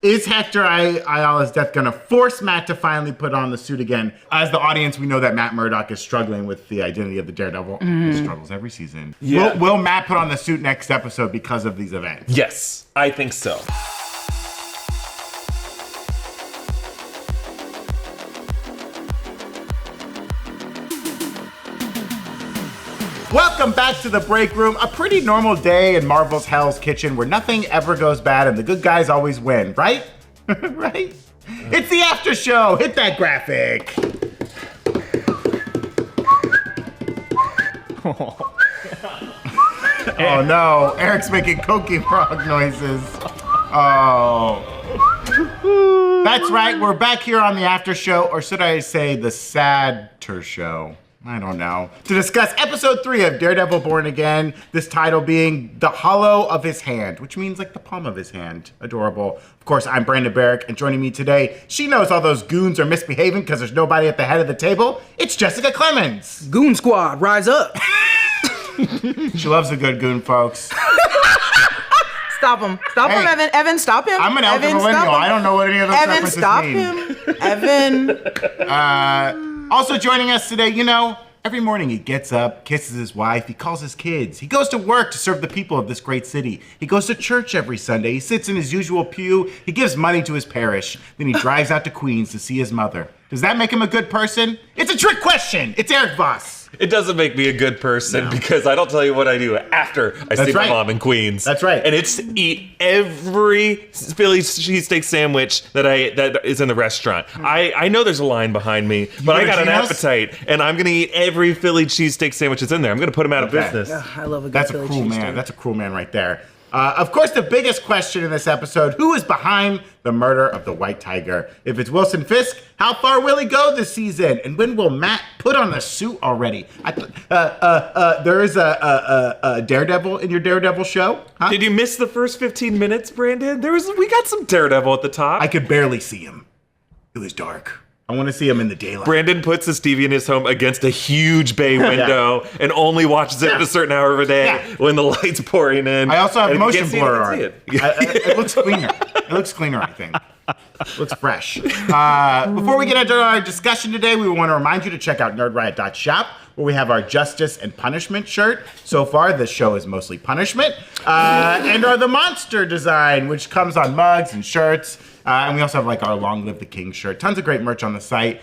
Is Hector Ayala's death going to force Matt to finally put on the suit again? As the audience, we know that Matt Murdock is struggling with the identity of the Daredevil. He struggles every season. Yeah. Will Matt put on the suit next episode because of these events? Yes, I think so. Welcome back to the break room. A pretty normal day in Marvel's Hell's Kitchen where nothing ever goes bad and the good guys always win, right? Right? It's the after show. Hit that graphic. Oh no, Eric's making Cokie Frog noises. Oh. That's right, we're back here on the after show, or should I say the sadder show? I don't know. To discuss episode 3 of Daredevil Born Again, this title being The Hollow of His Hand, which means like the palm of his hand. Adorable. Of course, I'm Brandon Barrick, and joining me today, she knows all those goons are misbehaving because there's nobody at the head of the table. It's Jessica Clemons. Goon Squad, rise up. She loves a good goon, folks. Stop him. Stop him, Evan. Evan, stop him. I'm an elder Evan, millennial. I don't know what any of those Evan, references stop mean. him. Evan. Also joining us today, you know, every morning he gets up, kisses his wife, he calls his kids. He goes to work to serve the people of this great city. He goes to church every Sunday. He sits in his usual pew. He gives money to his parish. Then he drives out to Queens to see his mother. Does that make him a good person? It's a trick question. It's Erik Voss. It doesn't make me a good person because I don't tell you what I do after I see my mom in Queens. That's right. And it's eat every Philly cheesesteak sandwich that is in the restaurant. I know there's a line behind me, but I got an appetite, and I'm gonna eat every Philly cheesesteak sandwich that's in there. I'm gonna put them out of business. I love a good That's a Philly cruel man. cheesesteak. That's a cruel man right there. Of course, the biggest question in this episode, who is behind the murder of the White Tiger? If it's Wilson Fisk, how far will he go this season? And when will Matt put on the suit already? There is a Daredevil in your Daredevil show? Huh? Did you miss the first 15 minutes, Brandon? We got some Daredevil at the top. I could barely see him. It was dark. I want to see him in the daylight. Brandon puts his TV in his home against a huge bay window and only watches it at a certain hour of a day when the light's pouring in. I also have motion blur on it. It looks cleaner. It looks cleaner, I think. Looks fresh. Before we get into our discussion today, we want to remind you to check out nerdriot.shop, where we have our Justice and Punishment shirt. So far, this show is mostly punishment. And our The Monster design, which comes on mugs and shirts. And we also have like our Long Live the King shirt. Tons of great merch on the site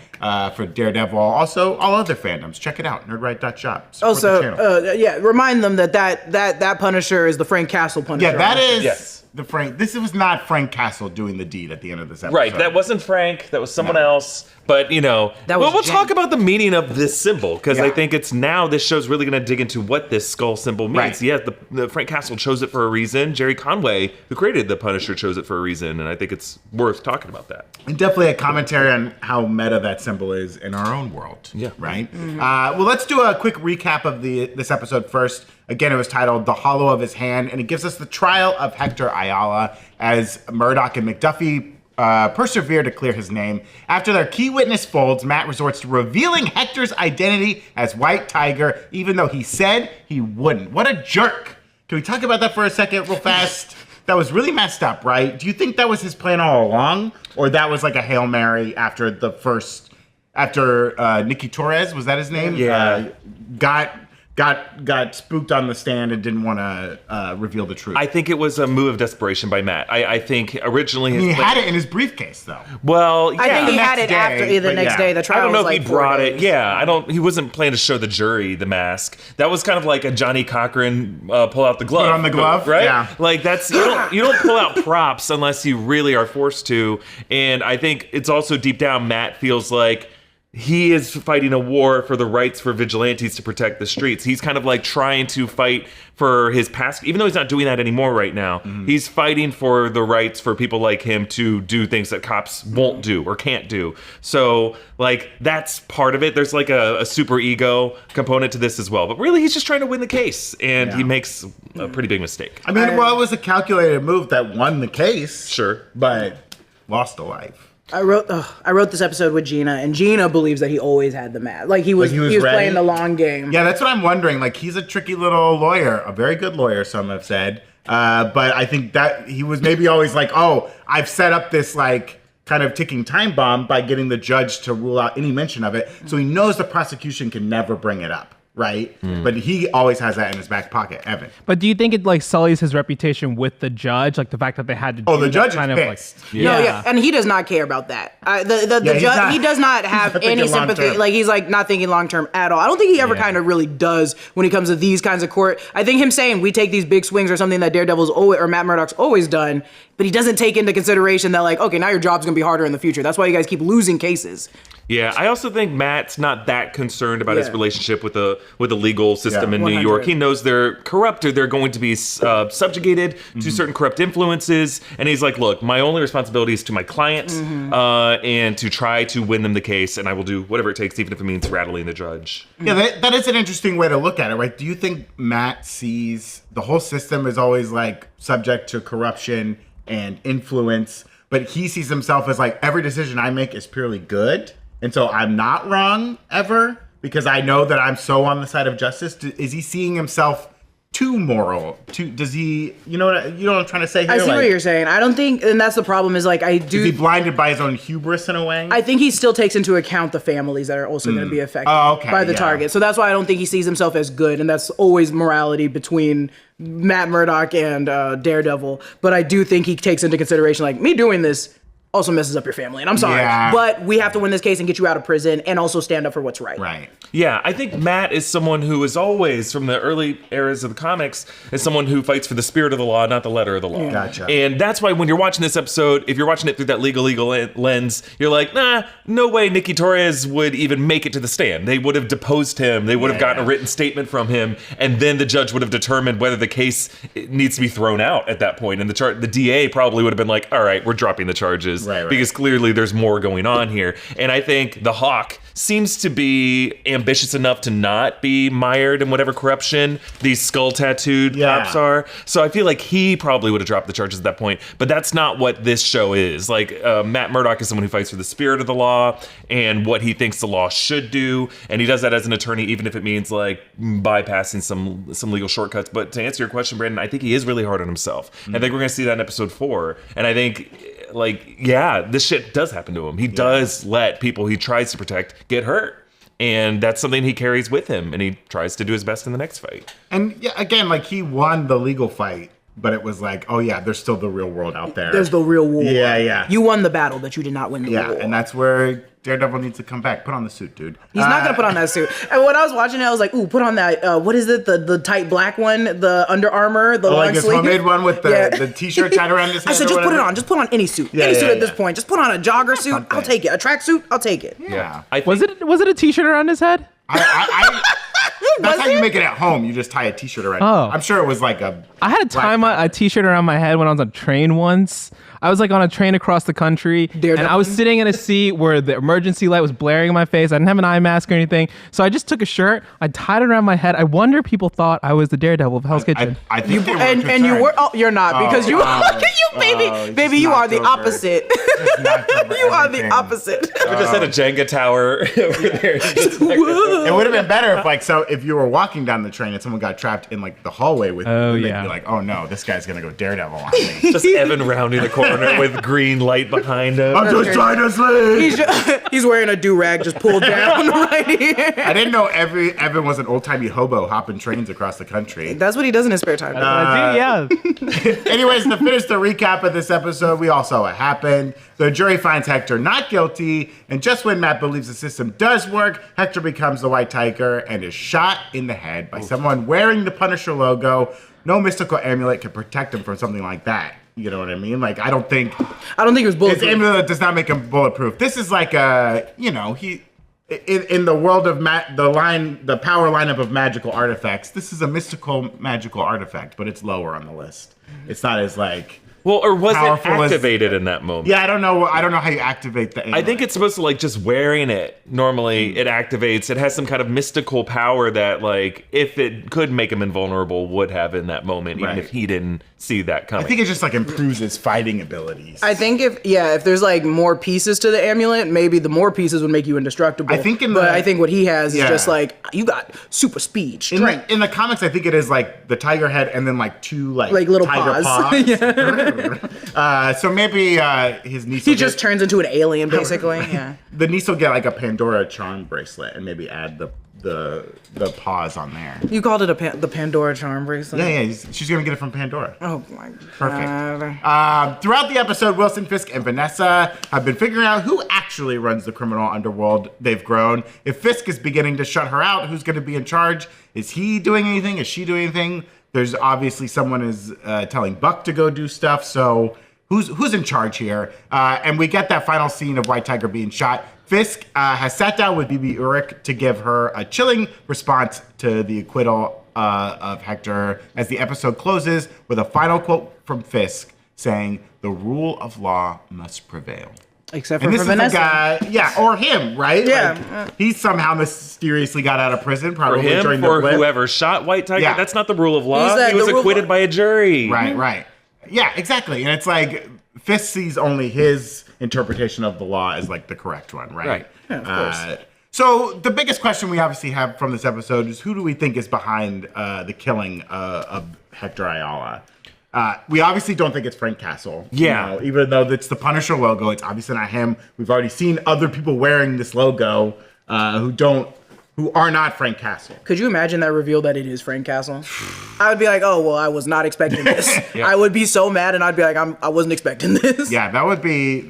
for Daredevil. Also, all other fandoms. Check it out, nerdriot.shop. Also, remind them that Punisher is the Frank Castle Punisher. Yeah, that is Yes. the Frank. This was not Frank Castle doing the deed at the end of this episode. Right, that wasn't Frank, that was someone else. But, you know, we'll talk about the meaning of this symbol, because I think it's now this show's really going to dig into what this skull symbol means. Right. Yeah, the Frank Castle chose it for a reason. Jerry Conway, who created the Punisher, chose it for a reason, and I think it's worth talking about that. And definitely a commentary on how meta that symbol is in our own world. Yeah. Right? Well, let's do a quick recap of this episode first. Again, it was titled The Hollow of His Hand, and it gives us the trial of Hector Ayala as Murdock and McDuffie persevere to clear his name. After their key witness folds, Matt resorts to revealing Hector's identity as White Tiger, even though he said he wouldn't. What a jerk. Can we talk about that for a second real fast? That was really messed up, right? Do you think that was his plan all along? Or that was like a Hail Mary after Nicky Torres, was that his name? Yeah. Got spooked on the stand and didn't want to reveal the truth. I think it was a move of desperation by Matt. I think originally he had it in his briefcase, though. Well, yeah. I think he had it after the next day. The trial I don't know was if like he brought 4 it. days. Yeah, he wasn't planning to show the jury the mask. That was kind of like a Johnny Cochran pull out the glove. Put on the glove, right? Yeah. Like that's you don't pull out props unless you really are forced to. And I think it's also deep down Matt feels like he is fighting a war for the rights for vigilantes to protect the streets. He's kind of like trying to fight for his past, even though he's not doing that anymore right now. He's fighting for the rights for people like him to do things that cops won't do or can't do. So like that's part of it. There's like a super ego component to this as well. But really he's just trying to win the case, and he makes a pretty big mistake. I mean, well, it was a calculated move that won the case. Sure. But lost a life. I wrote this episode with Gina, and Gina believes that he always had the mask. Like he was ready? playing the long game. Yeah, that's what I'm wondering. Like, he's a tricky little lawyer, a very good lawyer, some have said. But I think that he was maybe always like, oh, I've set up this like kind of ticking time bomb by getting the judge to rule out any mention of it. So he knows the prosecution can never bring it up. Right, but he always has that in his back pocket, Evan. But do you think it like sullies his reputation with the judge, like the fact that they had to? Oh, do the judge kind is of pissed. like, No, yeah, and he does not care about that. The Yeah, he's judge, not- he does not have not any thinking sympathy. long-term. Like he's like not thinking long term at all. I don't think he ever kind of really does when it comes to these kinds of court. I think him saying we take these big swings or something that Daredevil's always or Matt Murdock's always done, but he doesn't take into consideration that like, okay, now your job's gonna be harder in the future. That's why you guys keep losing cases. Yeah, I also think Matt's not that concerned about his Yeah. relationship with the legal system in New 100. York. He knows they're corrupt or they're going to be subjugated to certain corrupt influences, and he's like, "Look, my only responsibility is to my client and to try to win them the case, and I will do whatever it takes, even if it means rattling the judge." Yeah, that is an interesting way to look at it, right? Do you think Matt sees the whole system is always like subject to corruption and influence, but he sees himself as like every decision I make is purely good, and so I'm not wrong ever because I know that I'm so on the side of justice? Is he seeing himself too moral? Does he? You know what I'm trying to say here? I see Like, what you're saying. I don't think, and that's the problem. Is like I do. Is he blinded by his own hubris in a way? I think he still takes into account the families that are also going to be affected okay, by the yeah. target. So that's why I don't think he sees himself as good, and that's always morality between Matt Murdock and Daredevil. But I do think he takes into consideration like me doing this also messes up your family, and I'm sorry, Yeah. but we have to win this case and get you out of prison, and also stand up for what's right. Right. Yeah, I think Matt is someone who is always, from the early eras of the comics, is someone who fights for the spirit of the law, not the letter of the law. Gotcha. And that's why when you're watching this episode, if you're watching it through that legal lens, you're like, nah, no way Nicky Torres would even make it to the stand. They would have deposed him. They would have gotten a written statement from him, and then the judge would have determined whether the case needs to be thrown out at that point. And the DA probably would have been like, all right, we're dropping the charges. Right. Because clearly there's more going on here. And I think the Hawk seems to be ambitious enough to not be mired in whatever corruption these skull tattooed cops are. So I feel like he probably would have dropped the charges at that point. But that's not what this show is. Like Matt Murdock is someone who fights for the spirit of the law and what he thinks the law should do. And he does that as an attorney, even if it means like bypassing some legal shortcuts. But to answer your question, Brandon, I think he is really hard on himself. I think we're going to see that in episode 4. And I think this shit does happen to him. He does let people he tries to protect get hurt. And that's something he carries with him, and he tries to do his best in the next fight. And yeah, again, like he won the legal fight, but it was like, oh yeah, there's still the real world out there. There's the real war. Yeah. You won the battle, but you did not win the war. And that's where Daredevil needs to come back. Put on the suit, dude. He's not gonna put on that suit. And when I was watching it, I was like, "Ooh, put on that. What is it? The tight black one, the Under Armour, the long like his sleeve." homemade one with the t-shirt tied around his head. I said, or just put it whatever. on. Just put on any suit. Yeah, Any suit yeah, at this yeah. point. Just put on a jogger suit. Something. I'll take it. A track suit. I'll take it. Yeah. was it a t-shirt around his head? That's how you make it at home. You just tie a t-shirt around. Oh. I'm sure it was like a. I had to tie a t-shirt around my head when I was on a train once. I was like on a train across the country, and I was sitting in a seat where the emergency light was blaring in my face. I didn't have an eye mask or anything, so I just took a shirt, I tied it around my head. I wonder if people thought I was the Daredevil of Hell's Kitchen. I think they were And you were. Oh, you're not because you. Look at you, baby. Oh, Baby, you are the opposite. You are the everything. opposite. We just had a Jenga tower over there. It would have been better if you were walking down the train and someone got trapped in like the hallway with you. They'd yeah. be like, oh no, this guy's gonna go Daredevil on me. Just Evan rounding the corner with green light behind him. I'm just trying to sleep. He's wearing a do-rag just pulled down right here. I didn't know Evan was an old-timey hobo hopping trains across the country. That's what he does in his spare time. I did, yeah. Anyways, to finish the recap of this episode, we all saw what happened. The jury finds Hector not guilty, and just when Matt believes the system does work, Hector becomes the White Tiger and is shot in the head by someone wearing the Punisher logo. No mystical amulet can protect him from something like that. You know what I mean? Like, I don't think it was his bulletproof. amulet does not make him bulletproof. This is like he. In the world of the power lineup of magical artifacts, this is a mystical magical artifact, but it's lower on the list. It's not as like Well, or was it powerful activated in that moment? Yeah, I don't know how you activate the amulet. I think it's supposed to, like, just wearing it. Normally, it activates. It has some kind of mystical power that, like, if it could make him invulnerable, would have in that moment, even if he didn't see that coming. I think it just, like, improves his fighting abilities. I think if there's like more pieces to the amulet, maybe the more pieces would make you indestructible. I think I think what he has is just like, you got super speed, strength. In the comics, I think it is like the tiger head and then like two like little tiger paws. So maybe his niece. He just turns into an alien, basically. Yeah. The niece will get like a Pandora charm bracelet and maybe add the paws on there. You called it the Pandora charm bracelet? Yeah. She's gonna get it from Pandora. Oh my Perfect. God. Throughout the episode, Wilson Fisk and Vanessa have been figuring out who actually runs the criminal underworld they've grown. If Fisk is beginning to shut her out, who's going to be in charge? Is he doing anything? Is she doing anything? There's obviously someone is telling Buck to go do stuff. So who's in charge here? And we get that final scene of White Tiger being shot. Fisk has sat down with BB Urich to give her a chilling response to the acquittal of Hector as the episode closes with a final quote from Fisk saying, "The rule of law must prevail." Except for this Vanessa. is a guy, or him, right? Yeah. Like, he somehow mysteriously got out of prison, probably For him, during for the blip. whoever shot White Tiger, Yeah. that's not the rule of law. He said He was the rule of acquitted law- by a jury. Right. Yeah, exactly. And it's like Fisk sees only his interpretation of the law as like the correct one, right? Right. Yeah, of course. So the biggest question we obviously have from this episode is who do we think is behind the killing of Hector Ayala? We obviously don't think it's Frank Castle. Yeah. You know, even though it's the Punisher logo, it's obviously not him. We've already seen other people wearing this logo who are not Frank Castle. Could you imagine that reveal that it is Frank Castle? I would be like, oh, well, I was not expecting this. Yeah. I would be so mad, and I'd be like, I wasn't expecting this. Yeah, that would be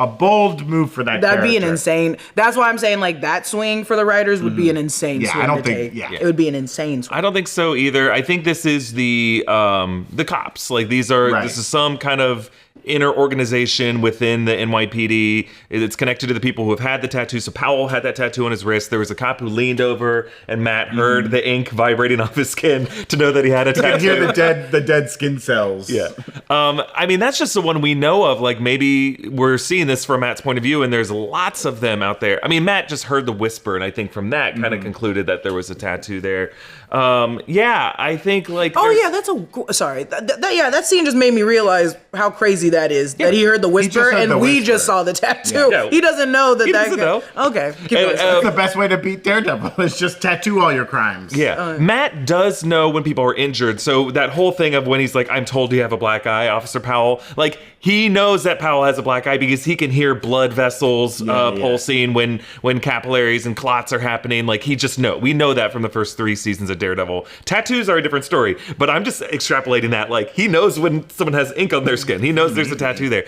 a bold move for that. That'd be an character. insane. That's why I'm saying like that swing for the writers would be an insane Yeah, swing I don't to think- take. yeah. It would be an insane swing. I don't think so either. I think this is the cops. Like this is some kind of inner organization within the NYPD. It's connected to the people who have had the tattoo. So Powell had that tattoo on his wrist. There was a cop who leaned over, and Matt heard the ink vibrating off his skin to know that he had a You tattoo. can hear the dead skin cells. Yeah. I mean, that's just the one we know of. Like, maybe we're seeing this from Matt's point of view, and there's lots of them out there. I mean, Matt just heard the whisper, and I think from that kind of concluded that there was a tattoo there. Yeah, I think, like... Oh, yeah, that's sorry. That scene just made me realize how crazy that is. That he heard the whisper, heard and the we whisper. just saw the tattoo. Yeah. He doesn't know that He that doesn't guy- know. Okay. Keep And, going. That's the best way to beat Daredevil is just tattoo all your crimes. Yeah. Matt does know when people are injured. So that whole thing of when he's like, I'm told you have a black eye, Officer Powell, like he knows that Powell has a black eye because he can hear blood vessels pulsing when capillaries and clots are happening. Like he just know. We know that from the first 3 seasons of Daredevil. Tattoos are a different story, but I'm just extrapolating that. Like he knows when someone has ink on their skin. He knows there's a tattoo there.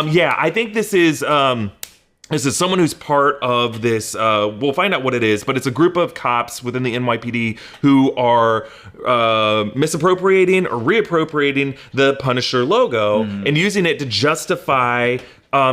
Yeah, I think this is someone who's part of this. We'll find out what it is, but it's a group of cops within the NYPD who are misappropriating or reappropriating the Punisher logo and using it to justify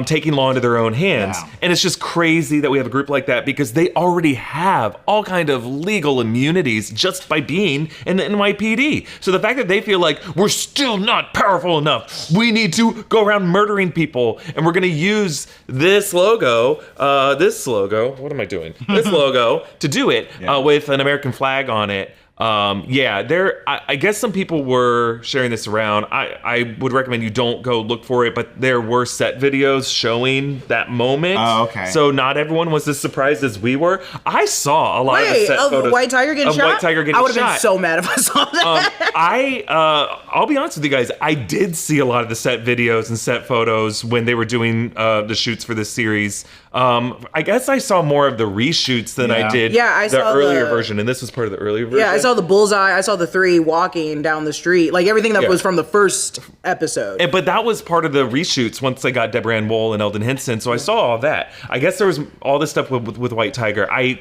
taking law into their own hands. Yeah. And it's just crazy that we have a group like that because they already have all kind of legal immunities just by being in the NYPD. So the fact that they feel like we're still not powerful enough, we need to go around murdering people, and we're going to use this logo, what am I doing? This logo to do it with an American flag on it. I guess some people were sharing this around. I would recommend you don't go look for it, but there were set videos showing that moment. Oh, okay. So not everyone was as surprised as we were. I saw a lot of the set of photos White Tiger getting of shot? White Tiger getting I would have been shot. so mad if I saw that. I'll be honest with you guys. I did see a lot of the set videos and set photos when they were doing the shoots for this series. I guess I saw more of the reshoots than I did I the saw earlier the- version, and this was part of the earlier version. Yeah, I saw the Bullseye. I saw the 3 walking down the street. Like everything that was from the first episode. But that was part of the reshoots once they got Deborah Ann Woll and Eldon Henson. So I saw all that. I guess there was all this stuff with White Tiger. I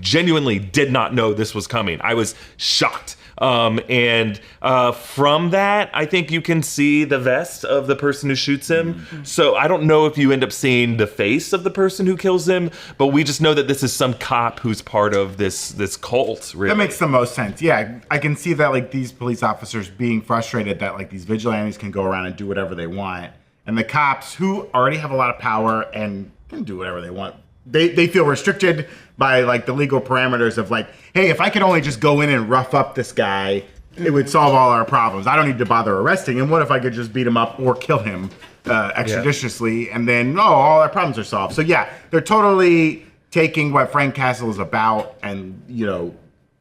genuinely did not know this was coming. I was shocked And from that, I think you can see the vest of the person who shoots him. So I don't know if you end up seeing the face of the person who kills him, but we just know that this is some cop who's part of this cult, really. That makes the most sense. Yeah, I can see that, like, these police officers being frustrated that, like, these vigilantes can go around and do whatever they want. And the cops, who already have a lot of power and can do whatever they want, they feel restricted by, like, the legal parameters of, like, hey, if I could only just go in and rough up this guy, it would solve all our problems. I don't need to bother arresting him. What if I could just beat him up or kill him extrajudiciously, and then, all our problems are solved. So, yeah, they're totally taking what Frank Castle is about and,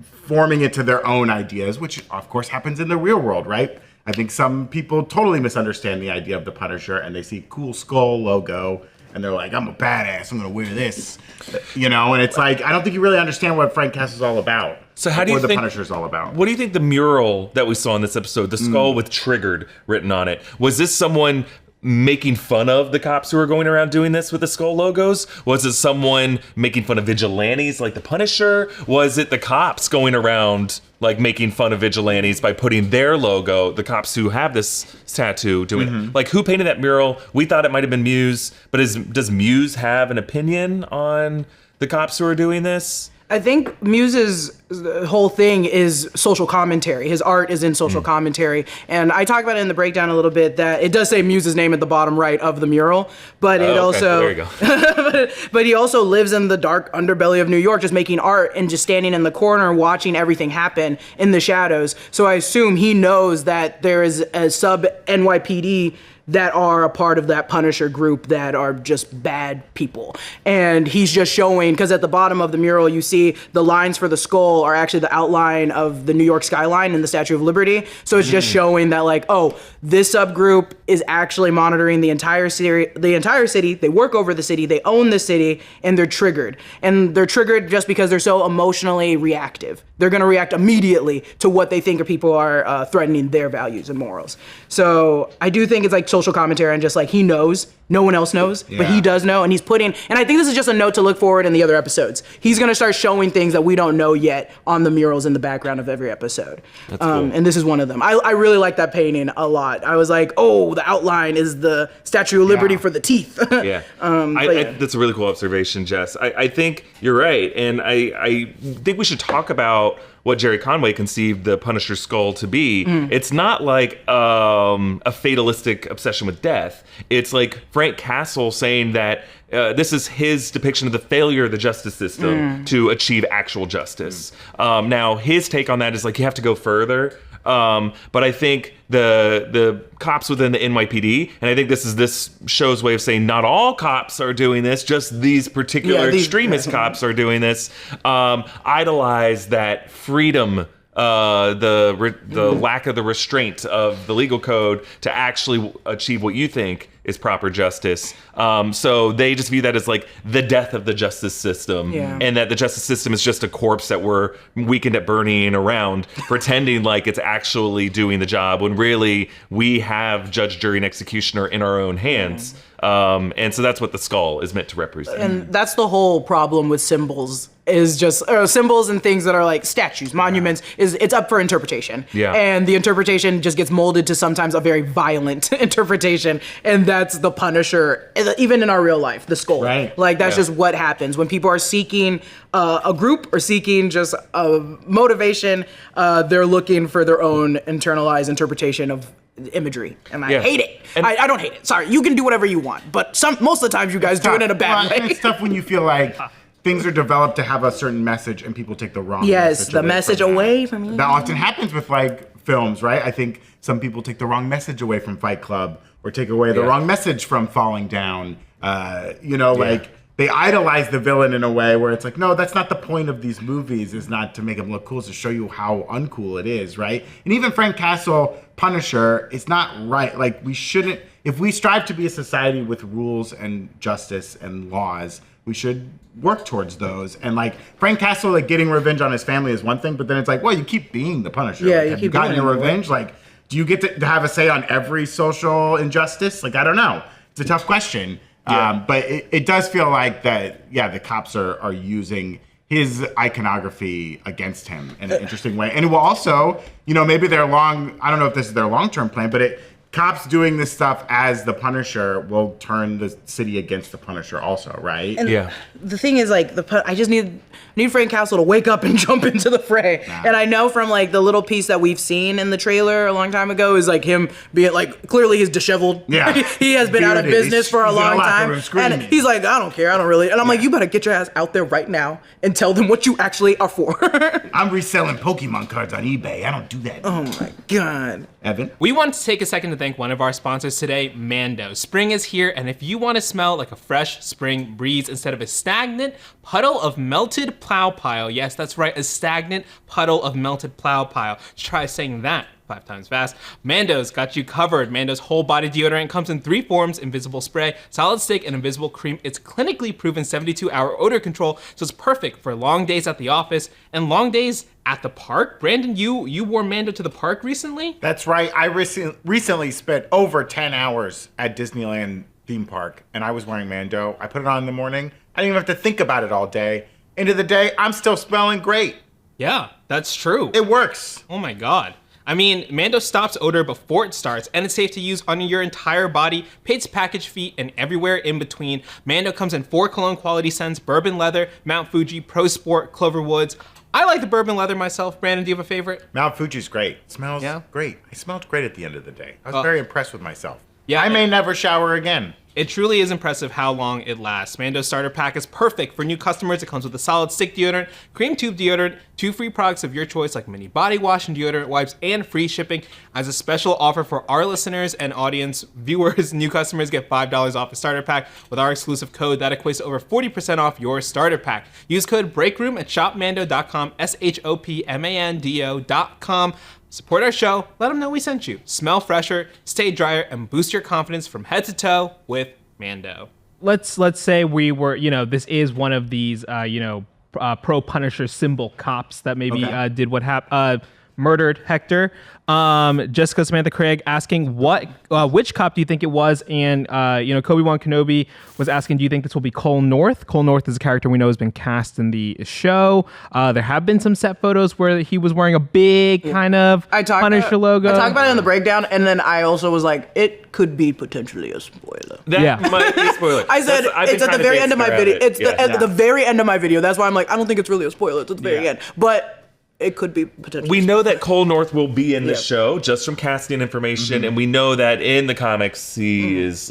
forming it to their own ideas, which, of course, happens in the real world, right? I think some people totally misunderstand the idea of the Punisher, and they see cool skull logo, and they're like, I'm a badass, I'm gonna wear this. And it's like, I don't think you really understand what Frank Castle's all about. So how do you think think the Punisher's all about? What do you think the mural that we saw in this episode, the skull with "triggered" written on it, was this someone making fun of the cops who are going around doing this with the skull logos? Was it someone making fun of vigilantes like the Punisher? Was it the cops going around like making fun of vigilantes by putting their logo, the cops who have this tattoo doing it? Like, who painted that mural? We thought it might have been Muse, but does Muse have an opinion on the cops who are doing this? I think Muse's whole thing is social commentary. His art is in social commentary. And I talk about it in the breakdown a little bit that it does say Muse's name at the bottom right of the mural, but it also, there you go. but he also lives in the dark underbelly of New York, just making art and just standing in the corner watching everything happen in the shadows. So I assume he knows that there is a sub NYPD that are a part of that Punisher group that are just bad people. And he's just showing, because at the bottom of the mural, you see the lines for the skull are actually the outline of the New York skyline and the Statue of Liberty. So it's just showing that, like, this subgroup is actually monitoring the entire city. They work over the city, they own the city, and they're triggered. And they're triggered just because they're so emotionally reactive. They're gonna react immediately to what they think people are threatening their values and morals. So I do think it's like social commentary, and just like he knows, no one else knows, but he does know, and he's putting, and I think this is just a note to look forward in the other episodes. He's gonna start showing things that we don't know yet on the murals in the background of every episode. That's cool. And this is one of them. I really like that painting a lot. I was like, the outline is the Statue of Liberty for the teeth. That's a really cool observation, Jess. I think you're right, and I think we should talk about what Jerry Conway conceived the Punisher skull to be. It's not like a fatalistic obsession with death. It's like Frank Castle saying that this is his depiction of the failure of the justice system to achieve actual justice. Now, his take on that is like, you have to go further. But I think the cops within the NYPD, and I think this show's way of saying not all cops are doing this, just these particular extremist cops are doing this, idolize that freedom, the lack of the restraint of the legal code to actually achieve what you think is proper justice. So they just view that as like the death of the justice system, and that the justice system is just a corpse that we're weekend at Bernieing around, pretending like it's actually doing the job, when really we have judge, jury, and executioner in our own hands. And so that's what the skull is meant to represent. And that's the whole problem with symbols, is just symbols and things that are like statues, monuments, it's up for interpretation. And the interpretation just gets molded to sometimes a very violent interpretation. And that's the Punisher, even in our real life, the skull. Like, that's just what happens when people are seeking a group or seeking just a motivation. They're looking for their own internalized interpretation of imagery, and I hate it. And I don't hate it. Sorry, you can do whatever you want, but most of the times you guys do it in a bad way. It's tough when you feel like things are developed to have a certain message and people take the wrong message. The message away from you. That often happens with like films, right? I think some people take the wrong message away from Fight Club, or take away the wrong message from Falling Down. Like they idolize the villain in a way where it's like, no, that's not the point of these movies, is not to make him look cool, it's to show you how uncool it is, right? And even Frank Castle, Punisher, it's not right. Like, we shouldn't, if we strive to be a society with rules and justice and laws, we should work towards those. And like Frank Castle, like getting revenge on his family is one thing, but then it's like, well, you keep being the Punisher. Yeah, like, have you gotten your revenge? Like, do you get to have a say on every social injustice? Like, I don't know. It's a tough question. But it does feel like that, the cops are using his iconography against him in an interesting way. And it will also, maybe I don't know if this is their long-term plan, but cops doing this stuff as the Punisher will turn the city against the Punisher also, right? And the thing is, like, I just need Frank Castle to wake up and jump into the fray. Nah. And I know from, like, the little piece that we've seen in the trailer a long time ago is, like, him being, like, clearly he's disheveled. Yeah. He has been out of business for a long time. And he's like, I don't care, I don't really. And I'm like, you better get your ass out there right now and tell them what you actually are for. I'm reselling Pokemon cards on eBay. I don't do that. Oh, my God. Evan? We want to take a second to thank one of our sponsors today, Mando. Spring is here, and if you want to smell like a fresh spring breeze instead of a stagnant puddle of melted plow pile, yes, that's right, a stagnant puddle of melted plow pile. Try saying that 5 times fast. Mando's got you covered. Mando's whole body deodorant comes in 3 forms: invisible spray, solid stick, and invisible cream. It's clinically proven 72-hour odor control, so it's perfect for long days at the office and long days at the park. Brandon, you wore Mando to the park recently? That's right. I recently spent over 10 hours at Disneyland theme park, and I was wearing Mando. I put it on in the morning. I didn't even have to think about it all day. End of the day, I'm still smelling great. Yeah, that's true. It works. Oh my God. I mean, Mando stops odor before it starts, and it's safe to use on your entire body, pits, package, feet, and everywhere in between. Mando comes in 4 cologne quality scents: bourbon leather, Mount Fuji, Pro Sport, Clover Woods. I like the bourbon leather myself. Brandon, do you have a favorite? Mount Fuji's great. It smells great. I smelled great at the end of the day. I was very impressed with myself. Yeah, I may never shower again. It truly is impressive how long it lasts. Mando's starter pack is perfect for new customers. It comes with a solid stick deodorant, cream tube deodorant, 2 free products of your choice like mini body wash and deodorant wipes, and free shipping. As a special offer for our listeners and audience viewers, new customers get $5 off a starter pack with our exclusive code. That equates to over 40% off your starter pack. Use code BREAKROOM at shopmando.com, shopmando.com. Support our show, let them know we sent you. Smell fresher, stay drier, and boost your confidence from head to toe with Mando. Let's say we were, this is one of these, pro Punisher symbol cops that maybe did what happened. Murdered Hector. Jessica Samantha Craig asking which cop do you think it was? And Kobe-Wan Kenobi was asking, do you think this will be Cole North? Cole North is a character we know has been cast in the show. There have been some set photos where he was wearing a big kind of Punisher logo. I talked about it in the breakdown, and then I also was like, it could be potentially a spoiler. That might be a spoiler. I said it's at the very end of my video. It's at the very end of my video. That's why I'm like, I don't think it's really a spoiler. It's at the very end. But it could be potentially. We know that Cole North will be in the show just from casting information, and we know that in the comics he's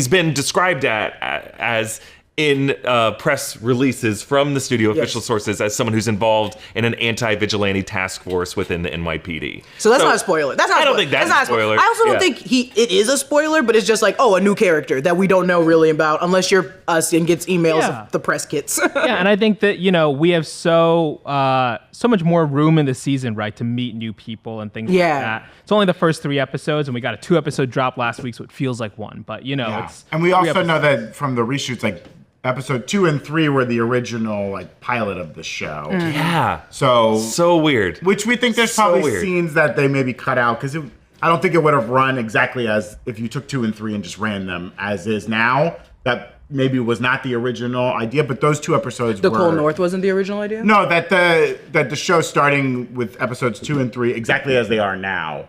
been described as in press releases from the studio official sources as someone who's involved in an anti-vigilante task force within the NYPD. So that's not a spoiler. I don't think that's a spoiler. I also don't think it is a spoiler, but it's just like, a new character that we don't know really about unless you're us and gets emails of the press kits. And I think that, we have so much more room in the season, right, to meet new people and things like that. It's only the first 3 episodes, and we got a 2-episode drop last week, so it feels like 1. But, it's... And we also know that from the reshoots, like, episode 2 and 3 were the original pilot of the show. Yeah. So weird. Which we think there's probably scenes that they maybe cut out because I don't think it would have run exactly as if you took 2 and 3 and just ran them as is now. That maybe was not the original idea, but those 2 episodes were... Cole North wasn't the original idea? No, that the show starting with episodes 2 and 3 exactly as they are now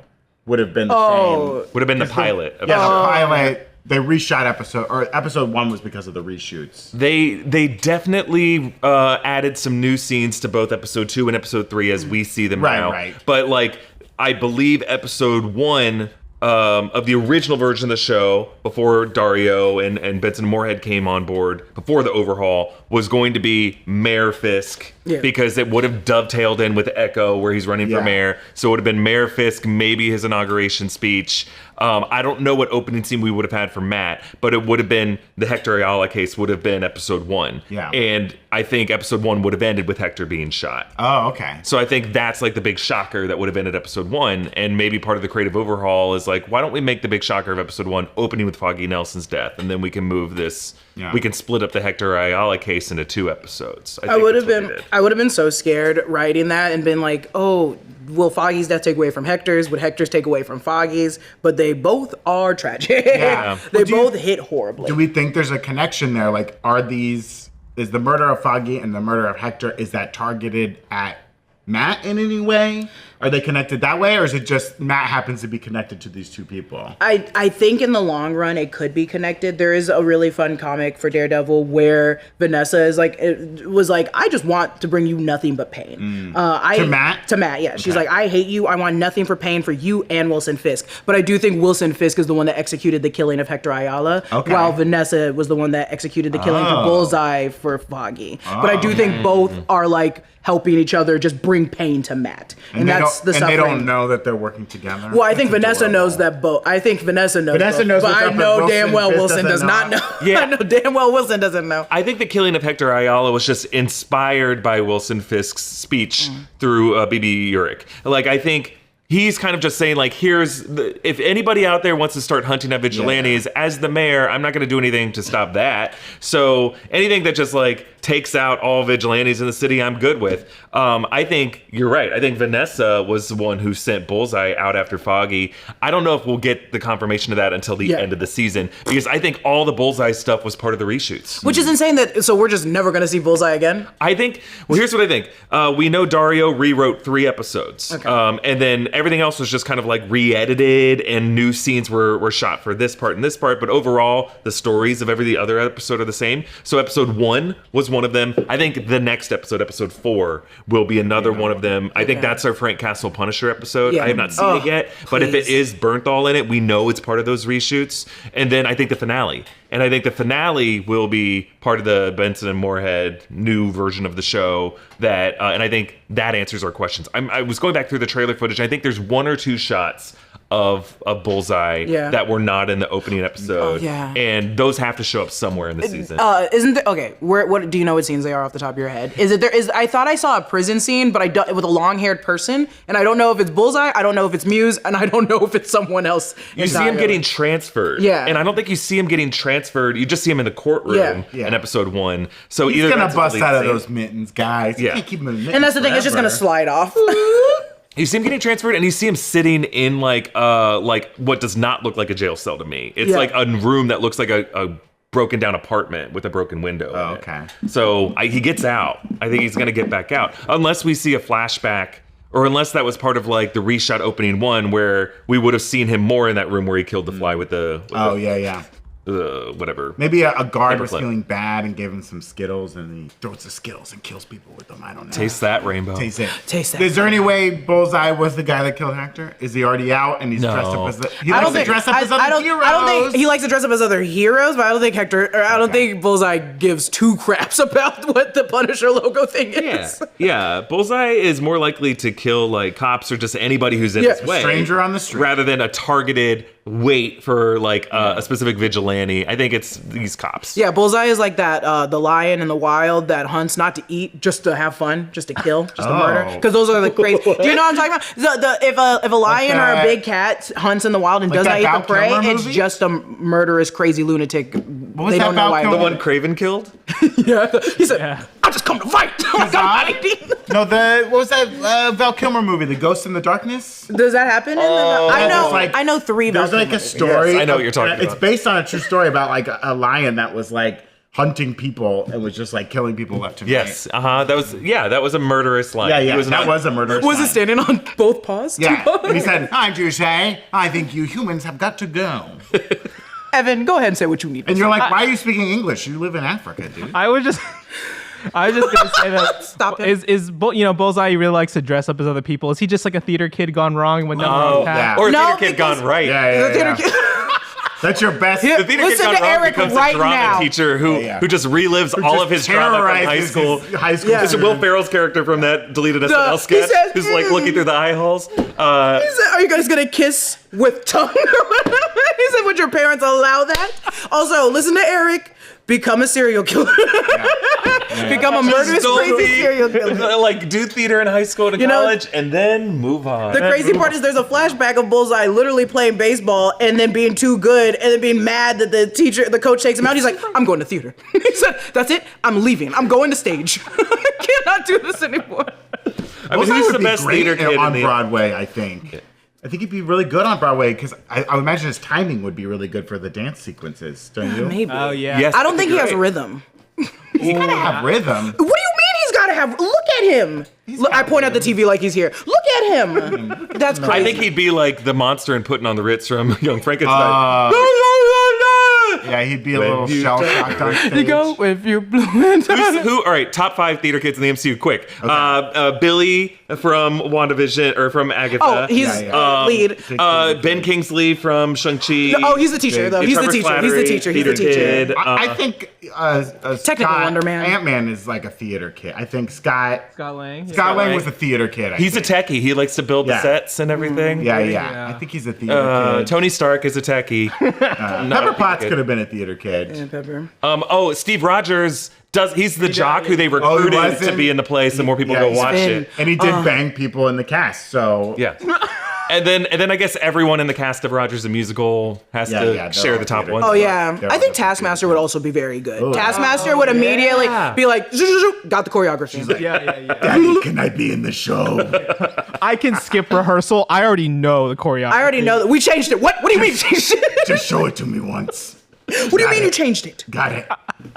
would have been the same. Would have been the pilot. The pilot. They reshot episode 1 was because of the reshoots. They definitely added some new scenes to both episode 2 and episode 3 as we see them now. Right. But I believe episode 1 of the original version of the show before Dario and Benson Moorhead came on board before the overhaul was going to be Mayor Fisk because it would have dovetailed in with Echo where he's running for mayor. So it would have been Mayor Fisk, maybe his inauguration speech. I don't know what opening scene we would have had for Matt, but it would have been the Hector Ayala case would have been episode 1. Yeah. And I think episode 1 would have ended with Hector being shot. Oh, okay. So I think that's the big shocker that would have ended episode 1. And maybe part of the creative overhaul is why don't we make the big shocker of episode 1 opening with Foggy Nelson's death? And then we can move this, we can split up the Hector Ayala case into 2 episodes. I would have been so scared writing that and been like, will Foggy's death take away from Hector's? Would Hector's take away from Foggy's? But they both are tragic. Yeah. They both hit horribly. Do we think there's a connection there? Are these is the murder of Foggy and the murder of Hector, is that targeted at Matt in any way? Are they connected that way, or is it just Matt happens to be connected to these two people? I think in the long run it could be connected. There is a really fun comic for Daredevil where Vanessa is like, it was like, I just want to bring you nothing but pain. To Matt? To Matt, yeah. She's like, I hate you. I want nothing for pain for you and Wilson Fisk. But I do think Wilson Fisk is the one that executed the killing of Hector Ayala, while Vanessa was the one that executed the killing for Bullseye for Foggy. But I do think both are like helping each other just bring pain to Matt. And that's the suffering. And they don't know that they're working together? Well, I think Vanessa knows that both. I think Vanessa knows Vanessa both. knows But what's I up, know but damn well Wilson does doesn't not know. Yeah. I know damn well Wilson doesn't know. I think the killing of Hector Ayala was just inspired by Wilson Fisk's speech through BB Urick. Like, I think he's kind of just saying, like, if anybody out there wants to start hunting at vigilantes, as the mayor, I'm not going to do anything to stop that. So anything that just, like, takes out all vigilantes in the city, I'm good with. I think you're right. I think Vanessa was the one who sent Bullseye out after Foggy. I don't know if we'll get the confirmation of that until the end of the season, because I think all the Bullseye stuff was part of the reshoots. Which is insane so we're just never going to see Bullseye again? I think, well, here's what I think. We know Dario rewrote 3 episodes. And then everything else was just kind of like re-edited, and new scenes were shot for this part and this part. But overall, the stories of every other episode are the same. So episode 1 was one of them. I think the next episode, episode 4, will be another one of them. I think that's our Frank Castle Punisher episode. Yeah. I have not seen it yet, but if it is Bernthal in it, we know it's part of those reshoots. And then I think the finale. And I think the finale will be part of the Benson and Moorhead new version of the show. That and I think that answers our questions. I was going back through the trailer footage. I think there's 1 or 2 shots of Bullseye that were not in the opening episode. And those have to show up somewhere in the season. Isn't there, okay, what do you know what scenes they are off the top of your head? I thought I saw a prison scene, but with a long-haired person, and I don't know if it's Bullseye, I don't know if it's Muse, and I don't know if it's someone else. You see him getting transferred. And I don't think you see him getting transferred. You just see him in the courtroom in episode 1. So he's either gonna bust out of those mittens, guys. You can't keep him in mittens and that's the thing, it's just forever. gonna slide off. You see him getting transferred, and you see him sitting in like what does not look like a jail cell to me. It's like a room that looks like a broken down apartment with a broken window. Oh, in it. okay. So he gets out. I think he's gonna get back out, unless we see a flashback, or unless that was part of like the reshot opening 1, where we would have seen him more in that room where he killed the fly with the. Whatever. Maybe a guard was Paperclip. feeling bad and gave him some Skittles, and he throws the Skittles and kills people with them. I don't know. Taste that, Rainbow. Taste it. Taste that. Is there any way Bullseye was the guy that killed Hector? Is he already out and he's dressed up as he likes to dress up as other heroes? I don't think he likes to dress up as other heroes, but I don't think I don't think Bullseye gives 2 craps about what the Punisher logo thing is. Yeah. Bullseye is more likely to kill like cops or just anybody who's in his way, stranger on the street, rather than a targeted wait for like a specific vigilante. I think it's these cops. Yeah, Bullseye is like that, the lion in the wild that hunts not to eat, just to have fun, just to kill, just to murder. Because those are the crazy. Do you know what I'm talking about? If a lion or a big cat hunts in the wild and does not eat the prey, it's just a murderous, crazy lunatic. What was they that don't know why. The one Craven killed? He said, "I just come to fight." No, what was that Val Kilmer movie, The Ghost in the Darkness? Does that happen? I know 3 Val There's like a Kilmer story. Yes, I know what you're talking It's about. based on a true story about like a lion that was like hunting people and was just like killing people left and right. Yes. That was a murderous lion. Yeah, He was that was a murderous Was lion. it standing on both paws? Yeah. Two paws? And he said, "I do say, I think you humans have got to go." Evan, go ahead and say what you need. And you're like, "Why are you speaking English? You live in Africa, dude." I was just gonna say that. Stop it. Bullseye really likes to dress up as other people? Is he just like a theater kid gone wrong with no wrong hat? yeah. Or a No, theater kid because- gone right. Yeah. That's your best. Yeah. The theater kid Listen gone to wrong Erik becomes right a drama now. teacher who just relives all of his drama from high school. It's Will Ferrell's character from that deleted SNL he sketch, says, who's like looking through the eye holes. He said, "Are you guys gonna kiss with tongue?" He said, "Would your parents allow that?" Also, listen to Erik. Become a serial killer. Become a murderous, crazy serial killer. Like, do theater in high school to college, and then move on. The crazy part is there's a flashback of Bullseye literally playing baseball and then being too good and then being mad that the coach takes him out. He's like, "I'm going to theater." He said, "That's it. I'm leaving. I'm going to stage. I cannot do this anymore." I mean, who's the best theater kid on in the Broadway? I think he'd be really good on Broadway because I would imagine his timing would be really good for the dance sequences. Don't you? Maybe. Oh yeah. Yes, I don't think he has great. rhythm. He's gotta have rhythm. What do you mean he's got to have? Look at him. Look, I point at the TV like he's here. Look at him. That's crazy. I think he'd be like the monster in Putting on the Ritz from Young Frankenstein. Yeah, he'd be a little shell-shocked on stage. You go if you're blue and Who? All right, top 5 theater kids in the MCU. Quick. Billy from WandaVision, or from Agatha. Oh, he's lead. Ben Kingsley from Shang-Chi. Oh, he's the teacher, though. He's the teacher. He's the teacher. He's the teacher. I think Technical Wonder Man. Ant-Man is like a theater kid. I think Scott Lang. Scott Lang was a theater kid. He's a techie. He likes to build the sets and everything. Yeah. I think he's a theater kid. Tony Stark is a techie. Pepper Potts could have been a theater kid. And Pepper. Steve Rogers he's the jock who they recruited to be in the place, and more people go watch it. And he did bang people in the cast, so yeah. And then I guess everyone in the cast of Rogers the Musical has to share the top one. Oh yeah, I think Taskmaster would also be very good. Taskmaster would immediately be like, got the choreography. Like, Daddy, can I be in the show? I can skip rehearsal. I already know the choreography. I already know that we changed it. What do you mean changed it? Just show it to me once. What do you mean you changed it? Got it.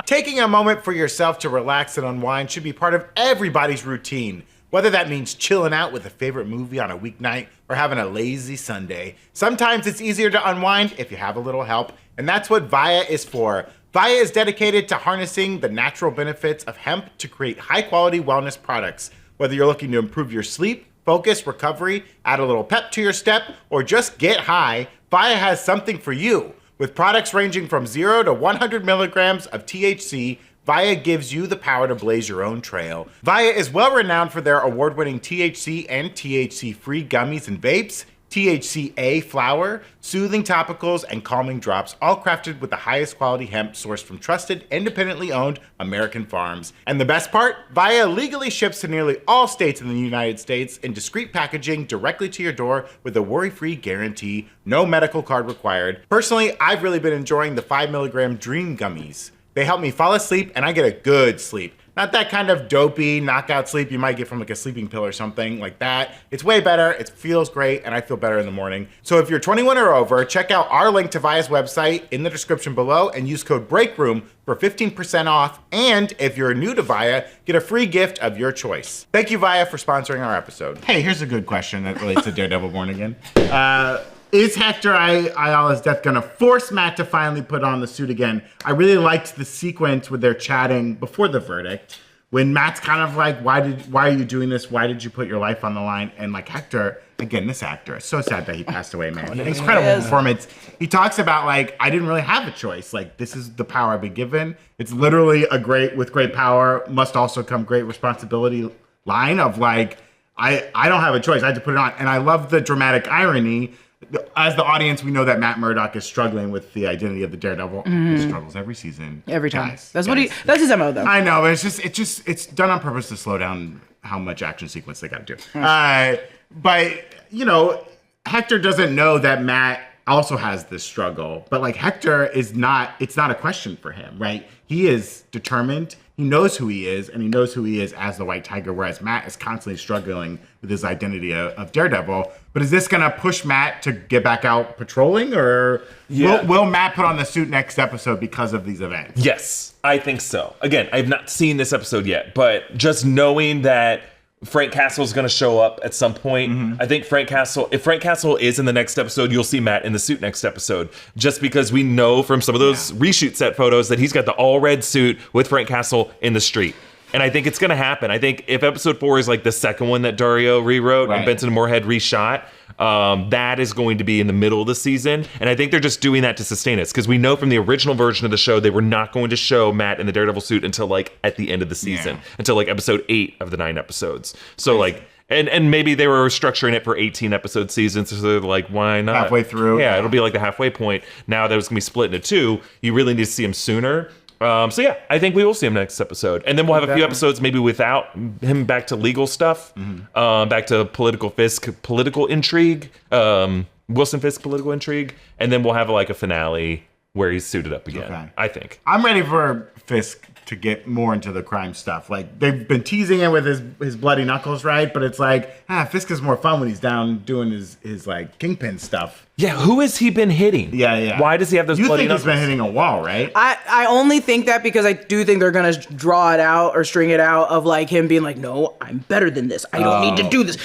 Taking a moment for yourself to relax and unwind should be part of everybody's routine. Whether that means chilling out with a favorite movie on a weeknight or having a lazy Sunday. Sometimes it's easier to unwind if you have a little help, and that's what Via is for. Via is dedicated to harnessing the natural benefits of hemp to create high-quality wellness products. Whether you're looking to improve your sleep, focus, recovery, add a little pep to your step, or just get high, Via has something for you. With products ranging from 0 to 100 milligrams of THC, Via gives you the power to blaze your own trail. Via is well renowned for their award-winning THC and THC-free gummies and vapes, THCA flower, soothing topicals, and calming drops, all crafted with the highest quality hemp sourced from trusted, independently owned American farms. And the best part? Via legally ships to nearly all states in the United States in discreet packaging directly to your door with a worry-free guarantee, no medical card required. Personally, I've really been enjoying the 5 milligram Dream Gummies. They help me fall asleep and I get a good sleep. Not that kind of dopey knockout sleep you might get from like a sleeping pill or something like that. It's way better, it feels great, and I feel better in the morning. So if you're 21 or over, check out our link to Via's website in the description below and use code BREAKROOM for 15% off. And if you're new to Via, get a free gift of your choice. Thank you, Via, for sponsoring our episode. Hey, here's a good question that relates to Daredevil Born Again. Is Hector Ayala's death gonna force Matt to finally put on the suit again? I really liked the sequence with their chatting before the verdict, when Matt's kind of like, why are you doing this? Why did you put your life on the line? And like Hector, again, this actor, it's so sad that he passed away, man. Incredible performance. He talks about like, I didn't really have a choice. Like, this is the power I've been given. It's literally with great power must also come great responsibility line of like, I don't have a choice. I had to put it on. And I love the dramatic irony. As the audience, we know that Matt Murdock is struggling with the identity of the Daredevil. He struggles every season. Every time. Guys, That's his MO though. I know, but it's done on purpose to slow down how much action sequence they got to do. But you know, Hector doesn't know that Matt also has this struggle. But like Hector it's not a question for him, right? He is determined. He knows who he is, and he knows who he is as the White Tiger, whereas Matt is constantly struggling with his identity of Daredevil. But is this going to push Matt to get back out patrolling, or will Matt put on the suit next episode because of these events? Yes, I think so. Again, I've not seen this episode yet, but just knowing that Frank Castle is going to show up at some point. I think if Frank Castle is in the next episode, you'll see Matt in the suit next episode. Just because we know from some of those reshoot set photos that he's got the all red suit with Frank Castle in the street. And I think it's going to happen. I think if episode 4 is like the second one that Dario rewrote and Benson Moorhead reshot, that is going to be in the middle of the season. And I think they're just doing that to sustain us, because we know from the original version of the show, they were not going to show Matt in the Daredevil suit until like at the end of the season, until like episode 8 of the 9 episodes. So like, and maybe they were structuring it for 18 episode seasons. So they're like, why not? Halfway through. Yeah, it'll be like the halfway point. Now that it's going to be split into 2, you really need to see him sooner. So yeah, I think we will see him next episode, and then we'll have a few episodes maybe without him, back to legal stuff, back to political intrigue, Wilson Fisk political intrigue, and then we'll have like a finale where he's suited up again. Okay. I think. I'm ready for Fisk to get more into the crime stuff. Like, they've been teasing it with his bloody knuckles, right? But it's like, Fisk is more fun when he's down doing his like Kingpin stuff. Yeah, who has he been hitting? Yeah. Why does he have those bloody You think knuckles? he's been hitting a wall, right? I only think that because I do think they're gonna draw it out or string it out of like him being like, no, I'm better than this. I don't need to do this.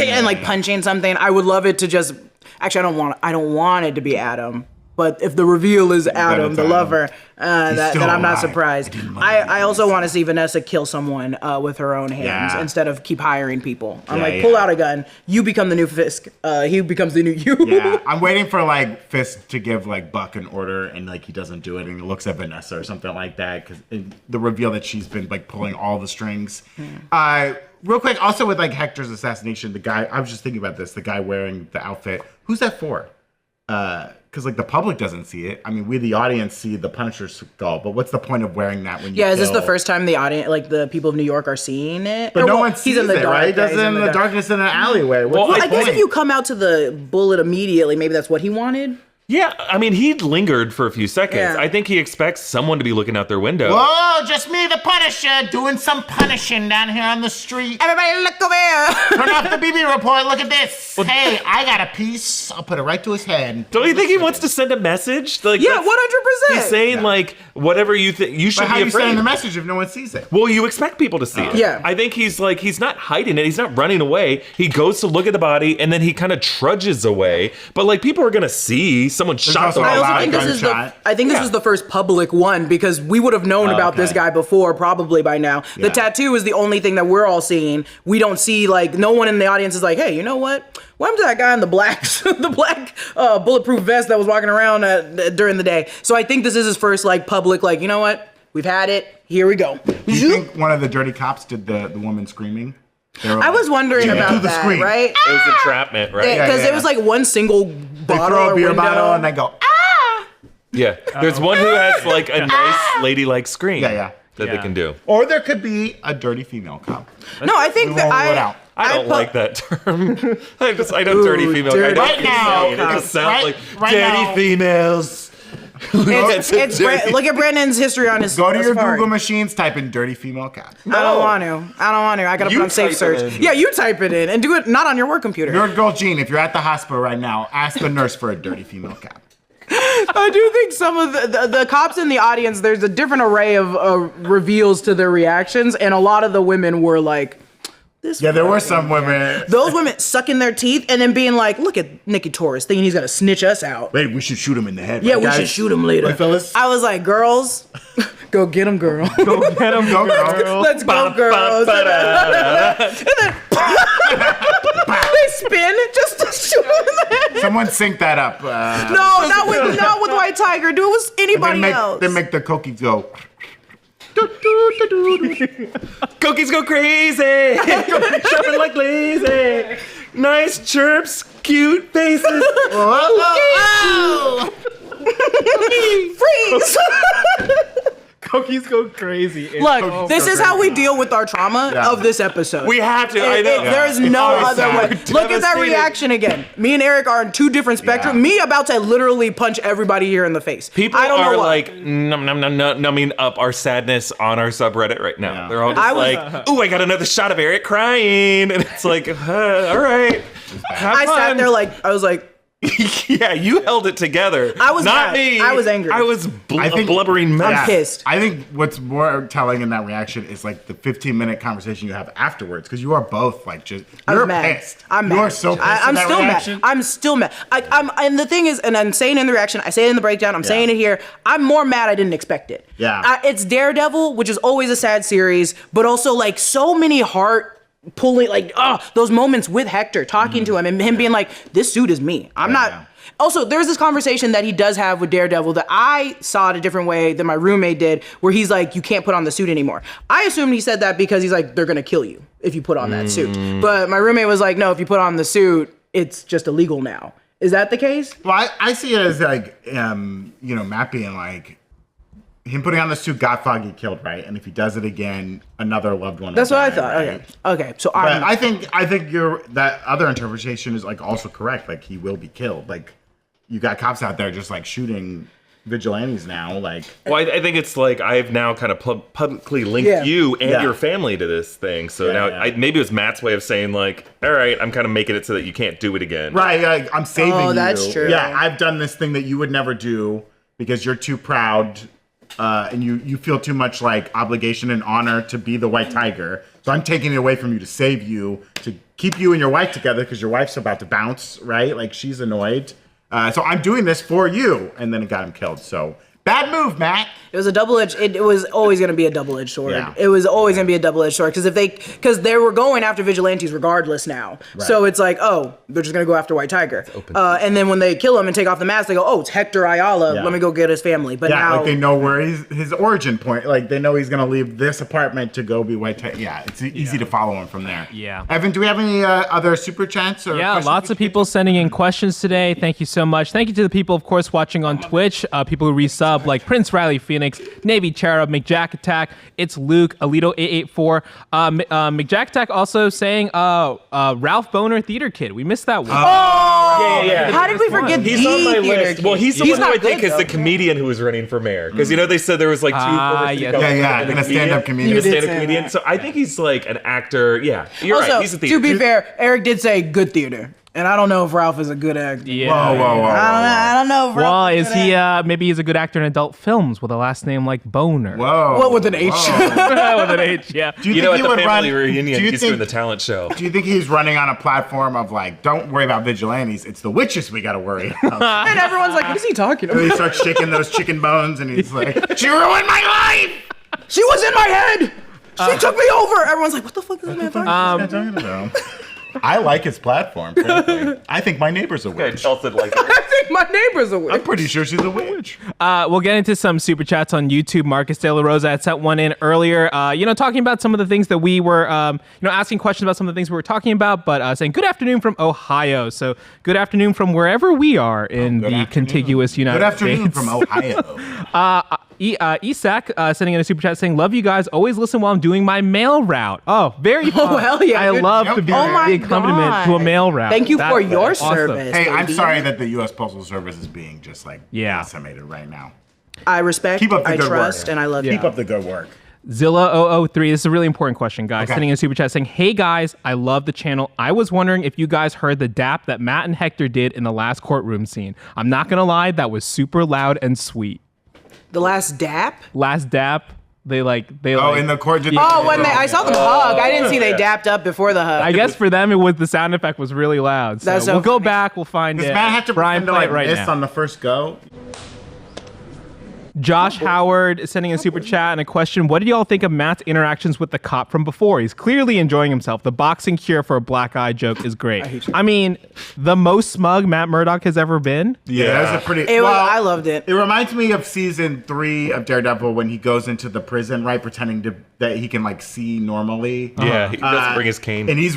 And like punching something. I would love it to just. Actually, I don't want it to be Adam. But if the reveal is Adam, the lover, then I'm not surprised. I also want to see Vanessa kill someone with her own hands instead of keep hiring people. I'm pull out a gun. You become the new Fisk. He becomes the new you. Yeah, I'm waiting for like Fisk to give like Buck an order and like he doesn't do it and he looks at Vanessa or something like that because the reveal that she's been like pulling all the strings. Real quick, also with like Hector's assassination, the guy, I was just thinking about this, the guy wearing the outfit, who's that for? Because like the public doesn't see it. I mean, we the audience see the Punisher's skull, but what's the point of wearing that when you is this the first time the audience, like the people of New York, are seeing it? But no one sees it, right? He does it in the darkness in an alleyway. Well, I guess if you come out to the bullet immediately, maybe that's what he wanted. Yeah, I mean, he lingered for a few seconds. Yeah. I think he expects someone to be looking out their window. Whoa, just me, the Punisher, doing some punishing down here on the street. Everybody look over here. Turn off the BB report, look at this. Hey, I got a piece. I'll put it right to his head. Don't you think he wants to send a message? Like, Yeah, 100%. He's saying, like, whatever you think, you should But how be are you afraid. sending the message if no one sees it? Well, you expect people to see it. Yeah. I think he's like, he's not hiding it. He's not running away. He goes to look at the body and then he kind of trudges away. But like, people are going to see someone shot also the a I loud also think this is the. gunshot. I think this was the first public one because we would have known about this okay. guy before, probably by now. The Yeah. tattoo is the only thing that we're all seeing. We don't see like no one in the audience is like, hey, you know what? What happened to that guy in the black, the black bulletproof vest that was walking around during the day? So I think this is his first like public, like, you know what? We've had it. Here we go. Do you think one of the dirty cops did the woman screaming? I was wondering Do about the that, scream. right? It was entrapment, right? Because yeah. it was like one single They bottle throw or a beer window. bottle and they go, Yeah. There's one who has like a nice ladylike scream Yeah. that they can do. Or there could be a dirty female cop. No, I think We that won't rule it out. I don't put- like that term. I know dirty female. dirty I Right don't now, say it. It just sounds like right dirty now. females. Look at Brandon's history on his. Go to your Safari. Google machines, type in dirty female cop. I don't want to. I gotta You put on safe type search. it in. Yeah, you type it in and do it not on your work computer. Nerd Girl Jean, if you're at the hospital right now, ask the nurse for a dirty female cop. I do think some of the cops in the audience, there's a different array of reveals to their reactions, and a lot of the women were like, this. Yeah, there were some women. Those women sucking their teeth and then being like, look at Nicky Torres thinking he's gonna snitch us out. Wait, we should shoot him in the head. Yeah, right, we guys? should shoot him later. Right, fellas? I was like, girls, go get him, girl. Go get him, Go, girl. Let's go, girls. They spin just to shoot him in the head. Someone sync that up. No, not with White Tiger. Do it with anybody else. They make the cookies go. Cookies go crazy. Shopping like lazy. Nice chirps, cute faces. Freeze! Cookies go crazy. It's Look, so this is how we deal with our trauma of this episode. We have to. I know. There's no always other way. sad. Look at that Devastated. reaction again. Me and Eric are on two different spectrums. Yeah. Me about to literally punch everybody here in the face. People I don't are know why. like numbing up our sadness on our subreddit right now. Yeah. They're all just I was- like, "Ooh, I got another shot of Eric crying," and it's like, all right. Have I sat fun. there like I was like, Yeah, you held it together. I was not mad. me. I was angry. I was I think- a blubbering mess. I'm pissed. I think what's more telling in that reaction is like the 15-minute conversation you have afterwards, because you are both like just you're I'm mad. pissed. I'm You mad. are so pissed. I'm in that still reaction. mad. I'm still mad. And the thing is, and I'm saying in the reaction, I say it in the breakdown, I'm saying it here. I'm more mad I didn't expect it. Yeah. It's Daredevil, which is always a sad series, but also like so many heart pulling, like those moments with Hector talking to him and him being like, "This suit is me. I'm not." yeah. Also, there's this conversation that he does have with Daredevil that I saw it a different way than my roommate did, where he's like, you can't put on the suit anymore. I assumed he said that because he's like, they're gonna kill you if you put on that suit. But my roommate was like, no, if you put on the suit, it's just illegal now. Is that the case? Well, I see it as like, Matt being like, him putting on the suit got Foggy killed, right? And if he does it again, another loved one. That's will what I die, thought. right? Okay. So But I think that other interpretation is like also correct. Like he will be killed. Like you got cops out there just like shooting vigilantes now. Like, well, I think it's like I've now kind of publicly linked you and your family to this thing. So maybe it was Matt's way of saying like, all right, I'm kind of making it so that you can't do it again. Right, like, I'm saving you. Oh, that's true. Yeah, I've done this thing that you would never do because you're too proud and you feel too much like obligation and honor to be the white tiger. So I'm taking it away from you to save you, to keep you and your wife together because your wife's about to bounce, right? Like, she's annoyed. So I'm doing this for you. And then it got him killed. So bad move, Matt. It was a double-edged. It was always going to be a double-edged sword. Yeah. It was always going to be a double-edged sword because they were going after vigilantes regardless now. Right. So it's like, oh, they're just going to go after White Tiger. And then when they kill him and take off the mask, they go, oh, it's HECTOR AYALA. Yeah. Let me go get his family. But now, like, they know where his origin point. Like, they know he's going to leave this apartment to go be White Tiger. Yeah, it's easy to follow him from there. Yeah. Evan, do we have any other super chats? Or Lots of people sending in questions today. Thank you so much. Thank you to the people, of course, watching on Twitch. People who resub, like Prince Riley Phoenix, Navy Cherub, McJack Attack, It's Luke, Alito884. McJack Attack also saying Ralph Boner Theater Kid. We missed that one. Yeah. How did we forget He's on my list. Well, he's the one who I think is the though. comedian who was running for mayor. Because, they said there was like two former city councilors and a stand-up comedian. And a stand-up comedian. So I think he's like an actor. Yeah, you're right. He's a theater. To be fair, Eric did say good theater. And I don't know if Ralph is a good actor. Yeah. Whoa. I don't know if Ralph Well, is is he? Maybe he's a good actor in adult films with a last name like Boner. Whoa. What with an H? With an H, yeah. Do You think know, at he the would family run- reunion, do you he's think- doing the talent show. Do you think he's running on a platform of like, don't worry about vigilantes, it's the witches we gotta worry about? And everyone's like, what is he talking And he about? starts shaking those chicken bones and he's like, she ruined my life! She was in my head. She took me over. Everyone's like, what the fuck is this man talking about? I like his platform, frankly. I think my neighbor's a witch. Chelsea like I think my neighbor's a witch. I'm pretty sure she's a witch. We'll get into some super chats on YouTube. Marcus De La Rosa had sent one in earlier, talking about some of the things that we were, asking questions about some of the things we were talking about, but saying good afternoon from Ohio. So good afternoon from wherever we are in the contiguous United States. Good afternoon from Ohio. Isak sending in a super chat saying, love you guys. Always listen while I'm doing my mail route. Oh, very fun. Oh, hell yeah. I love to be the accompaniment to a mail route. Thank you for your awesome. service. Hey, I'm baby. sorry that the U.S. Postal Service is being just like decimated right now. I respect, Keep up the I good trust, work. and I love you. Keep up the good work. Zilla003, this is a really important question, guys. Sending in a super chat saying, hey guys, I love the channel. I was wondering if you guys heard the dap that Matt and Hector did in the last courtroom scene. I'm not gonna lie, that was super loud and sweet. The last dap? Last dap, they In the court. I saw them hug. I didn't see they dapped up before the hug. I guess for them, it was the sound effect was really loud. So That's so we'll go funny. back, we'll find Does it. Matt have to Brian, pretend to play like it right miss now. on the first go? Josh Howard is sending a super chat and a question. What did y'all think of Matt's interactions with the cop from before? He's clearly enjoying himself. The boxing cure for a black eye joke is great. I mean, the most smug Matt Murdock has ever been. Yeah, that was a pretty. I loved it. It reminds me of season 3 of Daredevil when he goes into the prison, right, pretending that he can like see normally. Yeah, he doesn't bring his cane. And he's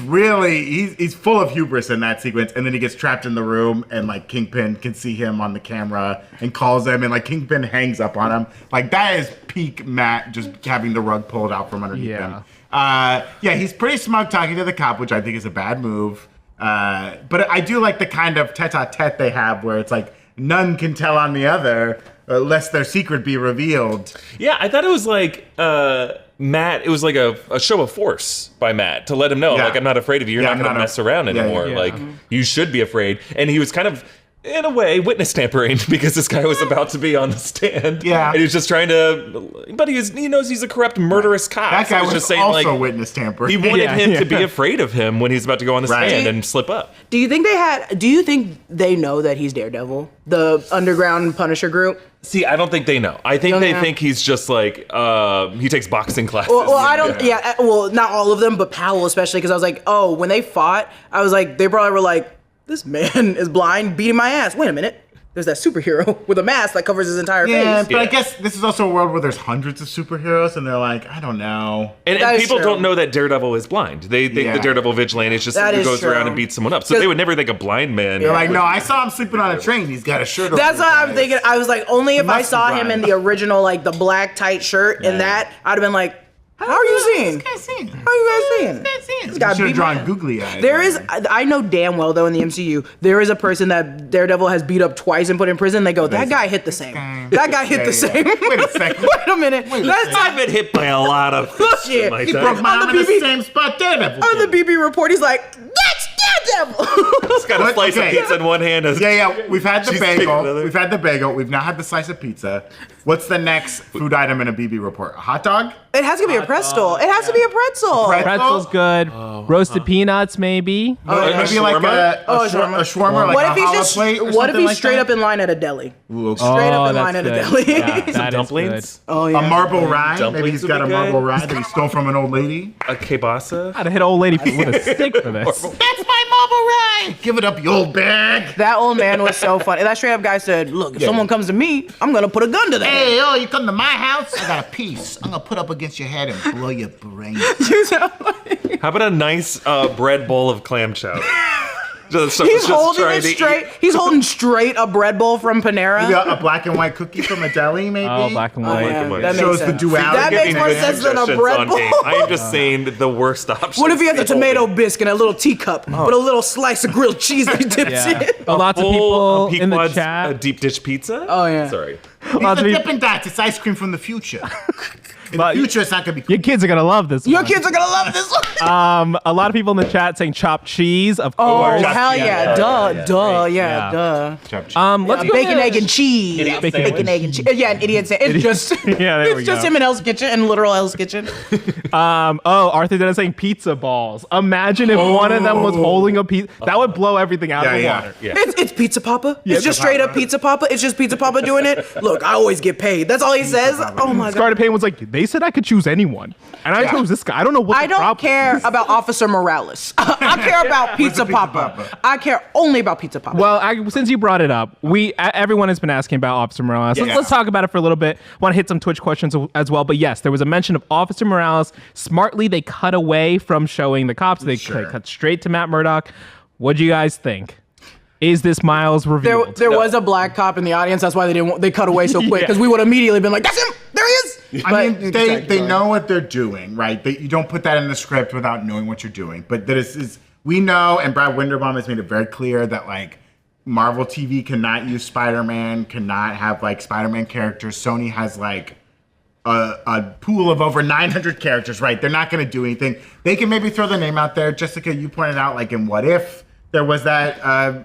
full of hubris in that sequence. And then he gets trapped in the room, and like Kingpin can see him on the camera and calls him, and like Kingpin hangs up on him. Like, that is peak Matt just having the rug pulled out from underneath him. He's pretty smug talking to the cop, which I think is a bad move. But I do like the kind of tete-a-tete they have where it's like none can tell on the other lest their secret be revealed. Yeah, I thought it was like Matt. It was like a show of force by Matt to let him know, like, I'm not afraid of you. You're not going to mess around anymore. Like, you should be afraid. And he was kind of, in a way, witness tampering because this guy was about to be on the stand. Yeah. And he was just trying to, but he knows he's a corrupt, murderous cop. That guy was just saying, also like, witness tampering. he wanted him to be afraid of him when he's about to go on the stand and slip up. Do you think they know that he's Daredevil? The underground Punisher group? See, I don't think they know. I think they think he's just like, he takes boxing classes. Well, I don't, well, not all of them, but Powell especially, because I was like, oh, when they fought, I was like, they probably were like, this man is blind, beating my ass. Wait a minute. There's that superhero with a mask that covers his entire face. But I guess this is also a world where there's hundreds of superheroes, and they're like, I don't know. And people don't know that Daredevil is blind. They think the Daredevil vigilante is just someone who goes around and beats someone up. So they would never think a blind man. They're like, no, I saw him sleeping on a train. He's got a shirt over That's his what I'm eyes. thinking. I was like, only if I must be saw him blind. in the original, like the black tight shirt and that, I'd have been like, How are you seeing? How are you guys seeing? You should have drawn googly eyes. There is, I know damn well though in the MCU, there is a person that Daredevil has beat up twice and put in prison. They go, that guy hit the same. That guy hit the same. Wait a second. Wait a minute. I've been hit by a lot of shit. like He that. broke my arm in the BB same spot Daredevil On the did. BB report, he's like, that's Daredevil. He's got a What? slice Okay. of pizza in one hand. Yeah, we've had the She's taking bagel. another. We've had the bagel. We've now had the slice of pizza. What's the next food item in a BB report? A hot dog? It has to be a pretzel. It has to be a pretzel. Pretzel's good. Oh. Roasted peanuts, maybe. Maybe like a shawarma, like What a if he's hollow just? plate or What if something he's like straight that? up in line at a deli? Ooh, Straight up in that's line at a good. deli. Yeah, that is dumplings, Oh A yeah. marble rye. Dumplings Maybe he's would got be a good. marble rye that he stole from an old lady. a kielbasa. I'd hit an old lady with a stick for this. That's my marble rye. Give it up, you old bag. That old man was so funny. That straight up guy said, "Look, if someone comes to me, I'm gonna put a gun to them." Hey, you come to my house? I got a piece. I'm gonna put up against your head and blow your brains. How about a nice bread bowl of clam chowder? He's holding it straight. He's holding straight a bread bowl from Panera. You got a black and white cookie from a deli, maybe? Oh, black and white. yeah, white. that Shows makes the sense. duality. That makes more sense than a bread bowl. I am just saying the worst option. What if he has a tomato bisque in a little teacup with a little slice of grilled cheese that he dips Yeah. in? Lots of people in the a chat. deep dish pizza. Oh, yeah. Sorry. Lots of These are people. Dippin' Dots. It's ice cream from the future. In the But- future, it's not gonna be. Your kids are gonna love this. Your one. kids are gonna love this one. A lot of people in the chat saying chopped cheese, of Oh, course. hell yeah. Duh. Yeah. Duh. Let's go Bacon, ahead. egg, and cheese. Idiot Bacon, sandwich. Bacon, egg, and cheese. Yeah, an idiot sandwich. It's just, Yeah, there we it's just go. him in Hell's Kitchen, in literal Hell's Kitchen. Arthur Dennis saying pizza balls. Imagine if one of them was holding a pizza. That would blow everything out of the Yeah, water. Yeah. It's Pizza Papa. It's just straight up Pizza Papa. It's just Pizza Papa doing it. Look, I always get paid. That's all he says. Oh my god. Scarlet Payne was like, they said I could choose anyone, and I chose this guy. I don't know what. I the don't problem care is. about Officer Morales. I care about Pizza Pizza Papa. Papa? I care only about Pizza Papa. Well, since you brought it up, everyone has been asking about Officer Morales. Yeah. Let's talk about it for a little bit. Want to hit some Twitch questions as well. But yes, there was a mention of Officer Morales. Smartly, they cut away from showing the cops. They cut straight to Matt Murdock. What do you guys think? Is this Miles revealed? there was a black cop in the audience. That's why they cut away so quick, because we would immediately been like, "That's him. There he is." I mean, they know what they're doing, right? You don't put that in the script without knowing what you're doing. But we know, and Brad Winderbaum has made it very clear that like Marvel TV cannot use Spider-Man, cannot have like Spider-Man characters. Sony has like a pool of over 900 characters, right? They're not going to do anything. They can maybe throw the name out there. Jessica, you pointed out like in What If there was that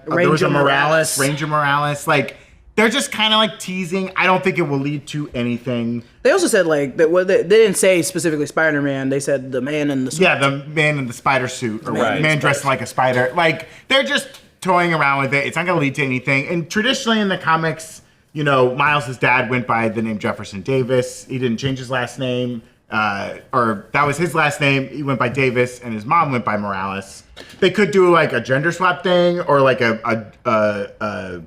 there was a Ranger Morales. Like they're just kind of like teasing. I don't think it will lead to anything. They also said like that. They didn't say specifically Spider-Man. They said the man in the suit. Yeah, the man in the spider suit, or Right. man dressed like a spider. Like they're just toying around with it. It's not going to lead to anything. And traditionally in the comics, you know, Miles' dad went by the name Jefferson Davis. He didn't change his last name, or that was his last name. He went by Davis, and his mom went by Morales. They could do like a gender swap thing, or like a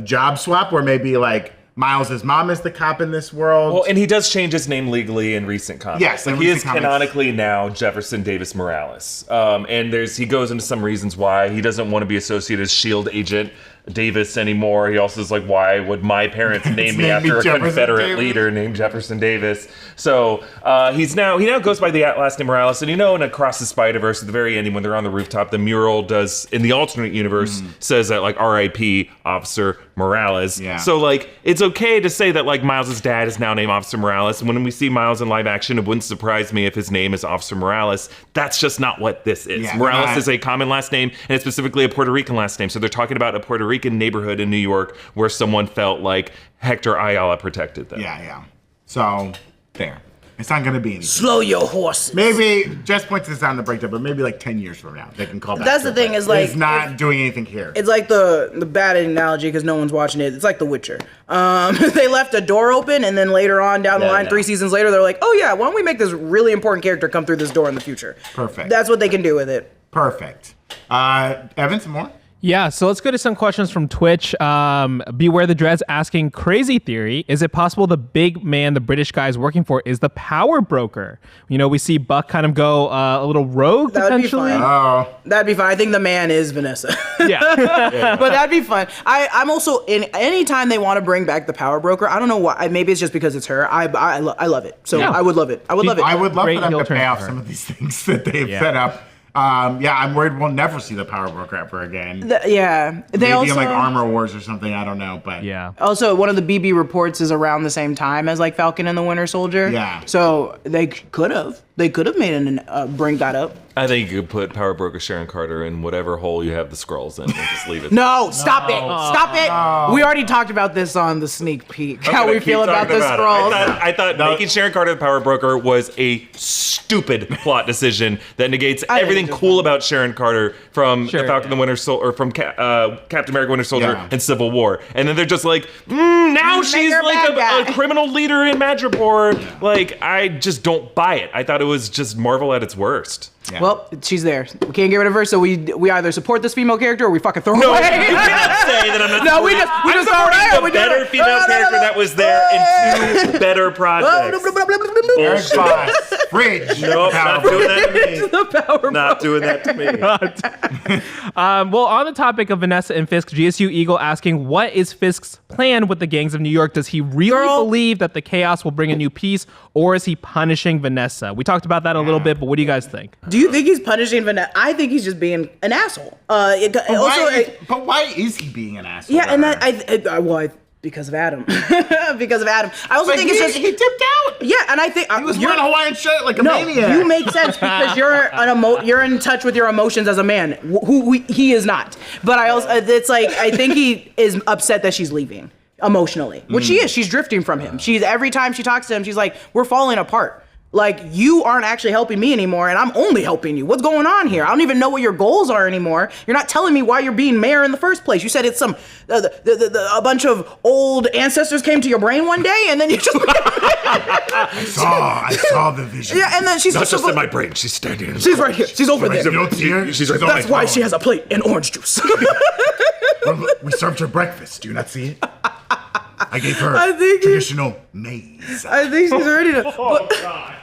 job swap, where maybe like Miles' mom is the cop in this world. Well, and he does change his name legally in recent comics. Yes, like in he is recent comics. canonically now Jefferson Davis Morales. And he goes into some reasons why he doesn't want to be associated as Shield Agent Davis anymore. He also is like, why would my parents name me after a Jefferson Confederate Davis. leader named Jefferson Davis? So he now goes by the last name Morales. And in Across the Spider-Verse, at the very ending when they're on the rooftop, the mural does in the alternate universe says that like R.I.P. Officer Morales. Yeah. So like it's okay to say that like Miles' dad is now named Officer Morales. And when we see Miles in live action, it wouldn't surprise me if his name is Officer Morales. That's just not what this is. Yeah, Morales not- is a common last name, and it's specifically a Puerto Rican last name. So they're talking about a Puerto Rican neighborhood in New York where someone felt like Hector Ayala protected them. Yeah. So there. It's not going to be anything. Slow your horses. Maybe Jess points this out in the breakdown, but maybe like 10 years from now they can call back. That's to the it, thing, but is, like, it's not doing anything here. It's like the bad analogy because no one's watching it. It's like The Witcher. They left a door open, and then later on down the Yeah, line, no. 3 seasons later, they're like, "Oh yeah, why don't we make this really important character come through this door in the future?" Perfect. That's what they can do with it. Perfect. Evan, some more? Yeah, so let's go to some questions from Twitch. Beware the Dreads asking, crazy theory, is it possible the big man the British guy is working for is the power broker? You know, we see Buck kind of go a little rogue That would be potentially. fun. Oh, That'd be fun. I think the man is Vanessa. Yeah. But that'd be fun. I'm also in anytime they want to bring back the power broker. I don't know why. Maybe it's just because it's her. I love it. So Yeah. I would love it. I would love it. I would love Great for them heel to turn pay for off her. some of these things that they've Yeah. set up. I'm worried we'll never see the power broker ever again. Yeah. They Maybe also in like Armor Wars or something. I don't know, but Yeah. Also, one of the BB reports is around the same time as like Falcon and the Winter Soldier. Yeah. So they could have made bring that up. I think you could put Power Broker Sharon Carter in whatever hole you have the scrolls in and just leave it. No, stop it. Stop it. We already talked about this on the sneak peek. How I'm we gonna feel keep about talking the it. scrolls. I thought making Sharon Carter the Power Broker was a stupid plot decision that negates I think everything it's just cool about Sharon Carter from Sure, the Falcon and the Winter Soldier, or from Captain America Winter Soldier Yeah. and Civil War. And then they're just like, now Make she's her like bad a guy. criminal leader in Madripoor. Like, I just don't buy it. I thought it was just Marvel at its worst. Yeah. Well, she's there. We can't get rid of her, so we either support this female character or we fucking throw her No, away. you cannot say that I'm not. No, we supporting- just- we I'm just throw her supporting out. the We do better it. female No, no, no, character no. that was there in two better projects. Eric Voss, Fridge. Nope, not doing that to me. The power Not doing that to me. Well, on the topic of Vanessa and Fisk, GSU Eagle asking, what is Fisk's plan with the gangs of New York? Does he really Girl. believe that the chaos will bring a new peace, or is he punishing Vanessa? We talked about that a little bit, but what do you guys think? Do you think he's punishing Vanessa? I think he's just being an asshole. But why is he being an asshole? Yeah, to and her? that because of Adam. Because of Adam. I also But think it's just he tipped out. yeah, and I think He was wearing a Hawaiian shirt like a no, maniac. you make sense because you're in touch with your emotions as a man. He is not. But I also it's like I think he is upset that she's leaving emotionally, which she is. She's drifting from him. She's every time she talks to him, she's like, "We're falling apart. Like you aren't actually helping me anymore, and I'm only helping you. What's going on here? I don't even know what your goals are anymore. You're not telling me why you're being mayor in the first place. You said it's some a bunch of old ancestors came to your brain one day, and then you just I saw the vision. yeah, and then she's Not just in my brain. She's standing. In she's right here. She's over there. You don't see her? She's right on That's my why phone. she has a plate and orange juice. We served her breakfast. Do you not see it? I gave her I think traditional maize. I think she's ready to. But,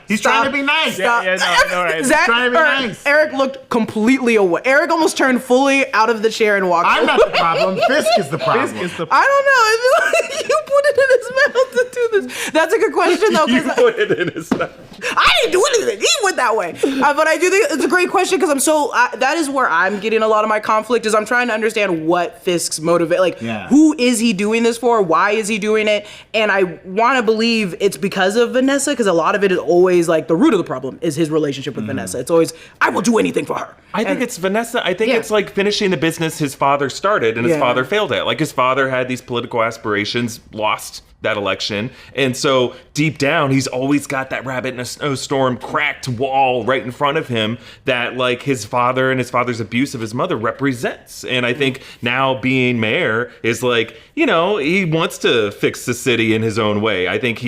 He's trying to be nice. Stop. Yeah, no, I know, right? Zach, Trying to be nice. Eric looked completely away. Eric almost turned fully out of the chair and walked. I'm not the problem. Fisk is the problem. Fisk is the I don't know. I feel like you put it in his mouth to do this. That's a good question though. You 'Cause put it in his mouth. I didn't do anything. He went that way. But I do think it's a great question because I'm so. That is where I'm getting a lot of my conflict. Is I'm trying to understand what Fisk's motivate. Like, Yeah. who is he doing this for? Why is he doing it? And I want to believe it's because of Vanessa, because a lot of it is always like the root of the problem is his relationship with Vanessa. It's always I will do anything for her. I think it's Vanessa. I think Yeah. it's like finishing the business his father started and his Yeah. father failed at. Like his father had these political aspirations, lost that election. And so deep down, he's always got that rabbit in a snowstorm cracked wall right in front of him that like his father and his father's abuse of his mother represents. And I think now being mayor is like, you know, he wants to fix the city in his own way. I think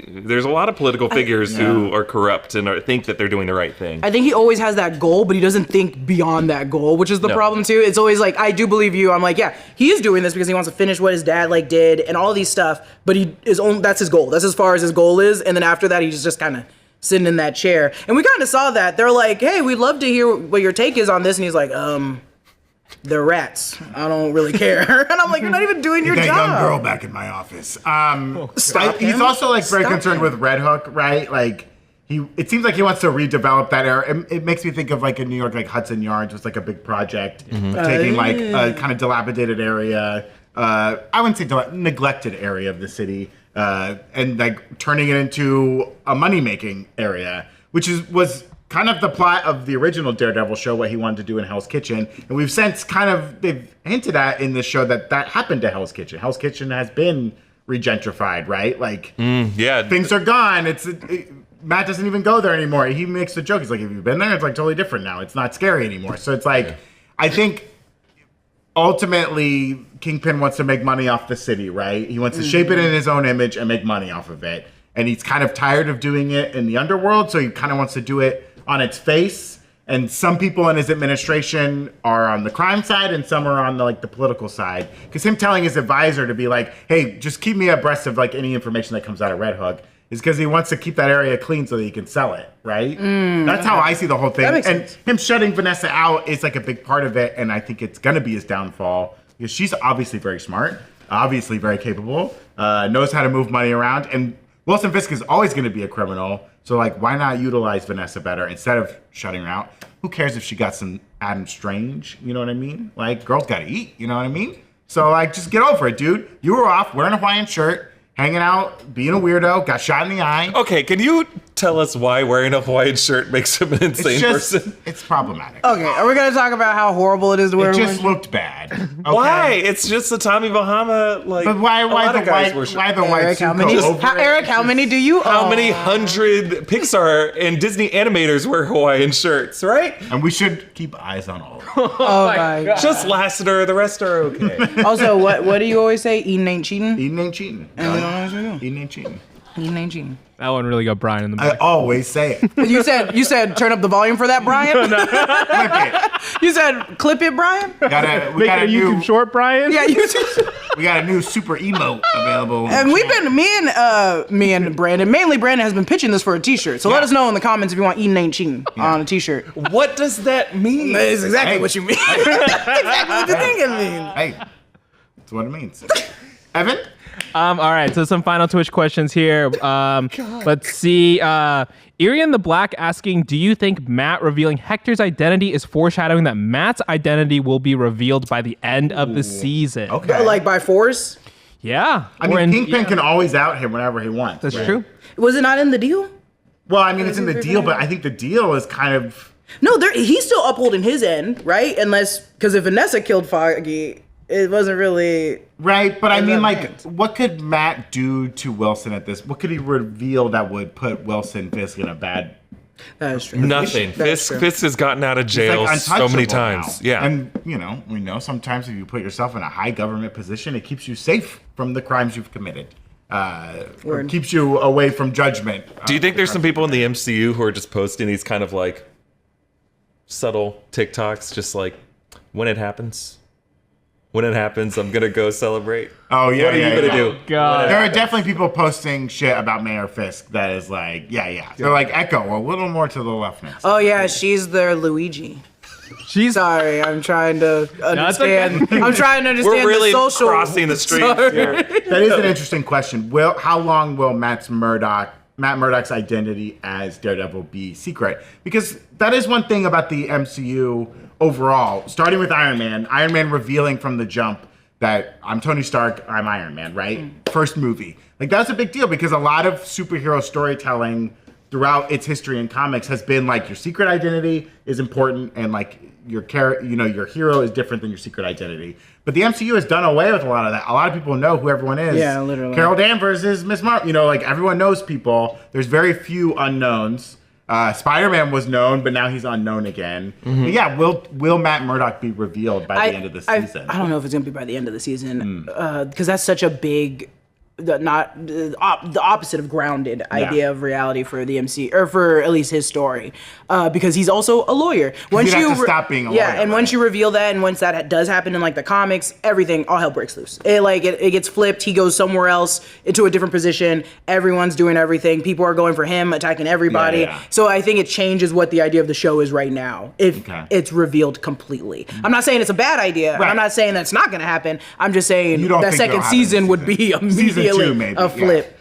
there's a lot of political figures who are corrupt and think that they're doing the right thing. I think he always has that goal, but he doesn't think beyond that goal, which is the No. problem too. It's always like, I do believe you. I'm like, yeah, he is doing this because he wants to finish what his dad like did and all these stuff, but that's his goal. That's as far as his goal is. And then after that, he's just kind of sitting in that chair. And we kind of saw that. They're like, hey, we'd love to hear what your take is on this. And he's like, they're rats. I don't really care. And I'm like, you're not even doing your That job. young girl back in my office. Stop He's him. also like very Stop concerned him. with Red Hook, right? Like it seems like he wants to redevelop that area. It makes me think of like in New York, like Hudson Yards was like a big project of taking like a kind of dilapidated area. I wouldn't say neglected area of the city, and like turning it into a money-making area, which was kind of the plot of the original Daredevil show, what he wanted to do in Hell's Kitchen. And we've since they've hinted at in the show that happened to Hell's Kitchen. Hell's Kitchen has been regentrified, right? Like, Yeah. things are gone. Matt doesn't even go there anymore. He makes the joke. He's like, have you been there? It's like totally different now. It's not scary anymore. So it's like, I think ultimately Kingpin wants to make money off the city, right? He wants to shape it in his own image and make money off of it. And he's kind of tired of doing it in the underworld. So he kind of wants to do it on its face And some people in his administration are on the crime side and some are on the political side. Because him telling his advisor to be like, hey, just keep me abreast of any information that comes out of Red Hook is because he wants to keep that area clean so that he can sell it, right? That's how I see the whole thing. That makes and sense. him shutting Vanessa out is a big part of it. And I think it's going to be his downfall because she's obviously very smart, obviously very capable, knows how to move money around. And Wilson Fisk is always going to be a criminal. So why not utilize Vanessa better instead of shutting her out? Who cares if she got some Adam Strange? You know what I mean? Girls got to eat. You know what I mean? So just get over it, dude. You were off wearing a Hawaiian shirt, hanging out, being a weirdo, got shot in the eye. Okay, can you tell us why wearing a Hawaiian shirt makes him an insane person? It's problematic. Okay, are we gonna talk about how horrible it is to wear It a just Hawaiian looked bad. Okay? Why? It's just a Tommy Bahama, But why a lot of guys worship. why the white Eric, suit how many? go over it? Eric, how many do you? How own? many hundred Pixar and Disney animators wear Hawaiian shirts, right? And we should keep eyes on all of them. Oh my god. Just Lasseter, the rest are okay. Also, what do you always say? Eating ain't cheating. Eating ain't cheating. And we don't know what to do. Eating ain't cheating. Eating ain't cheating. That one really got Brian in the I back. always say it. You said turn up the volume for that, Brian. Flip it. You said clip it, Brian. We Make got it a a YouTube new short, Brian? Yeah, you. we got a new super emote available. And we've been me and Brandon, mainly Brandon has been pitching this for a T-shirt. So let us know in the comments if you want eating ain't cheating on a T-shirt. What does that mean? That is exactly Hey. what you mean. Exactly what you think it means. Hey, that's what it means. Evan? All right, so some final Twitch questions here. Let's see. Irian the Black asking, do you think Matt revealing Hector's identity is foreshadowing that Matt's identity will be revealed by the end of the season? Okay. Like by force? Yeah. I mean, Kingpin can always out him whenever he wants. That's right? true. Was it not in the deal? Well, I mean, it's in the deal, but I think the deal is kind of... No, he's still upholding his end, right? Because if Vanessa killed Foggy, it wasn't really... Right, but I mean, that means? what could Matt do to Wilson at this? What could he reveal that would put Wilson Fisk in a bad... That is true. Nothing. That's true. Fisk has gotten out of jail so many times. Now. Yeah. And, we know sometimes if you put yourself in a high government position, it keeps you safe from the crimes you've committed. Or keeps you away from judgment. Do you think there's some people in the MCU who are just posting these kind of subtle TikToks, just when it happens? When it happens, I'm gonna go celebrate. Oh, yeah, What are you gonna do? God. There are definitely people posting shit about Mayor Fisk that is They're like, Echo, a little more to the left next. Oh, yeah, she's their Luigi. She's Sorry, I'm trying to understand. okay. I'm trying to understand We're really the social... crossing the streams Sorry. here. That is an interesting question. How long will Matt Murdock's identity as Daredevil be secret? Because that is one thing about the MCU overall, starting with Iron Man revealing from the jump that I'm Tony Stark, I'm Iron Man, right? First movie. That's a big deal because a lot of superhero storytelling throughout its history in comics has been your secret identity is important and your hero is different than your secret identity. But the MCU has done away with a lot of that. A lot of people know who everyone is. Yeah, literally. Carol Danvers is Miss Marvel. Everyone knows people. There's very few unknowns. Spider-Man was known, but now he's unknown again. Mm-hmm. But yeah, will Matt Murdock be revealed by the end of the season? I don't know if it's gonna be by the end of the season because that's such a big, the opposite of grounded idea of reality for the MC or for at least his story, because he's also a lawyer. Once he'd have to stop being a lawyer, and once right? you reveal that, and once that does happen in the comics, everything all hell breaks loose. It gets flipped. He goes somewhere else into a different position. Everyone's doing everything. People are going for him, attacking everybody. Yeah. So I think it changes what the idea of the show is right now if it's revealed completely. I'm not saying it's a bad idea. Right. I'm not saying that's not going to happen. I'm just saying You don't that think it'll second happen season this would season. be immediately Season 2 maybe, a flip.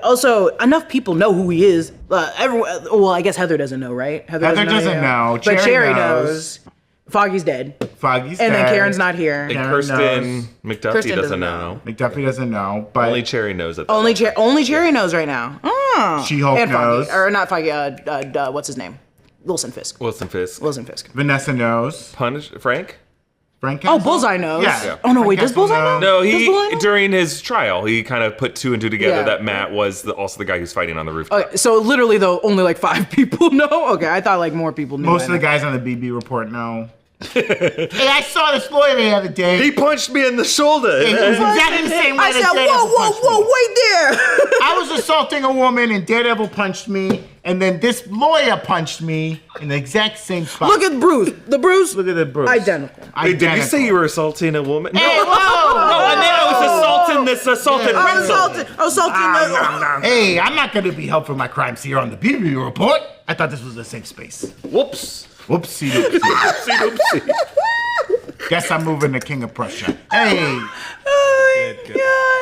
Also, enough people know who he is. I guess Heather doesn't know, right? Heather doesn't yet. know. But Cherry Cherry knows. knows. Foggy's dead. Foggy's And then dead. Karen's not here. And Karen Kirsten knows. McDuffie Kirsten doesn't doesn't know. McDuffie doesn't know, but Only Cherry knows it. Only Cherry knows right now. Oh. She-Hulk And Foggy. knows. Or not Foggy, what's his name? Wilson Fisk. Wilson Fisk. Wilson Fisk. Vanessa knows. Frank? Frank Oh, Castle? Bullseye knows. Yeah. Oh, no, Frank wait, does Castle Bullseye know? No, Does Bullseye know? during his trial, he kind of put 2 and 2 together Yeah. that Matt was also the guy who's fighting on the rooftop. Okay, so literally though, only 5 people know. Okay, I thought more people knew. Most of the guys on the BB report know. Hey, I saw this lawyer the other day. He punched me in the shoulder. It was exactly the same way I that said, Daredevil whoa, punched me. wait there. I was assaulting a woman and Daredevil punched me. And then this lawyer punched me in the exact same spot. Look at Bruce. The Bruce. Look at the Bruce. Identical. Wait, did you say you were assaulting a woman? Hey, No, whoa! I mean I was assaulting this assaulted I'm pencil. assaulting. Hey, I'm not going to be held for my crimes here on the BB report. I thought this was a safe space. Whoops. Whoopsie doopsie. Oopsie. Guess I'm moving to King of Prussia. Hey.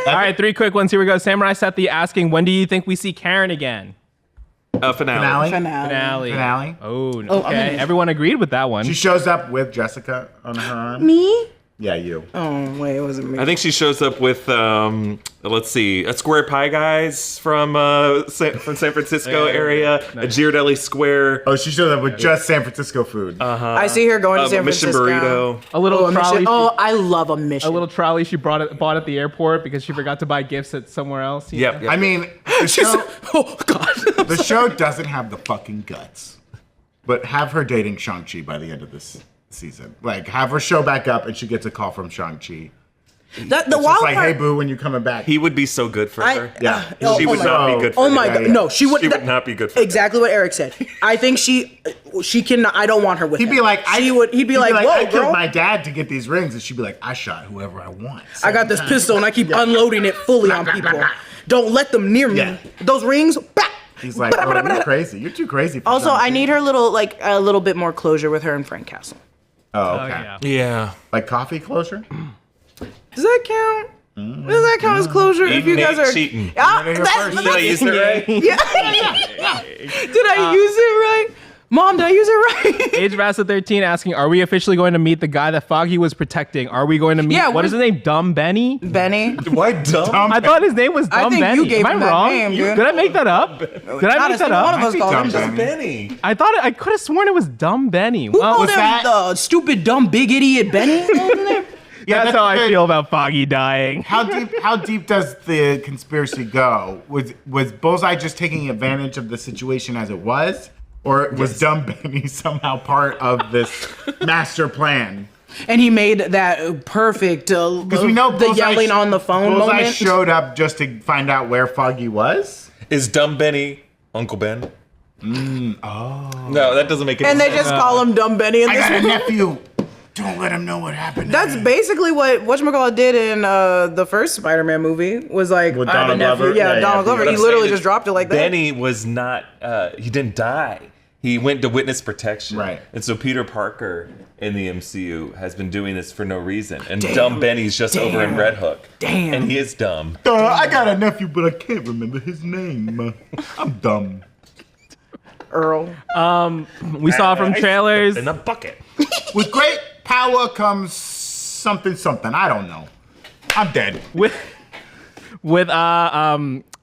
All right, 3 quick ones. Here we go. Samurai Sethi asking, when do you think we see Karen again? Finale. Finale. Oh, okay. Everyone agreed with that one. She shows up with Jessica on her arm. Me? Yeah, you. Oh, wait, it wasn't me. I think she shows up with, let's see, a Square Pie guys from San Francisco area, a Ghirardelli Square, Oh, she shows up with just San Francisco food. I see her going to San Mission Francisco. Burrito. a little A trolley. mission. Oh, I love a mission. A little trolley she bought at the airport because she forgot to buy gifts at somewhere else. you know? Yep. I mean, the show, Oh, God. the show doesn't have the fucking guts. But have her dating Shang-Chi by the end of this season. Like, have her show back up and she gets a call from Shang-Chi. The It's wild like, part. hey, boo, when you coming back? He would be so good for her. Yeah. She would not be good for Oh him. my Yeah, God! yeah. No, she would. She would not be good for Exactly what Eric said. I think she can. I don't want her with. He'd him. be like, He'd be like, whoa, I girl! killed my dad to get these rings, and she'd be like, I shot whoever I want. I got this pistol and I keep unloading it fully on people. Don't let them near me. Yeah. Those rings. Bah! He's like, oh, you're crazy. You're too crazy. For Also, I Shang-Chi. need her a little bit more closure with her and Frank Castle. Oh, Oh, okay. yeah. Yeah. Like coffee closure? Does that count? Does that count as closure? If you guys are cheating. Ah, You heard it here that's- first. Did I use it right? Did I use it right? Mom, did I use it right? Age Rasta 13 asking, are we officially going to meet the guy that Foggy was protecting? Are we going to meet, Yeah, what is his name? Dumb Benny? Benny. Why dumb? I thought his name was I Dumb think Benny. you gave Am I him that wrong? name, dude. Did I make that up? Did I Not make a that single one up? of us called him. Dumb Benny. I thought I could have sworn it was Dumb Benny. Who Well, called was him that- the stupid, dumb, big idiot Benny? that's how I good. feel about Foggy dying. How deep does the conspiracy go? Was Bullseye just taking advantage of the situation as it was? Or was Dumb Benny somehow part of this master plan? And he made that perfect, Because we know the Bullseye yelling on the phone Bullseye moment. showed up just to find out where Foggy was. Is dumb Benny Uncle Ben? No, that doesn't make any And they sense. just call him Dumb Benny in I this got a movie. nephew. Don't let him know what happened. That's basically what whatchamacallit did in the first Spider-Man movie. Was like, With I have a Donald nephew. Glover? Yeah, Yeah, Donald yeah. Glover. But He I'm literally saying just is dropped it like that. Benny was not, he didn't die. He went to witness protection. Right. And so Peter Parker in the MCU has been doing this for no reason. And dumb Benny's just over in Red Hook. Damn. And he is dumb. I got a nephew, but I can't remember his name. I'm dumb. Earl. We saw from trailers. In a bucket. With great power comes something. I don't know. I'm dead. with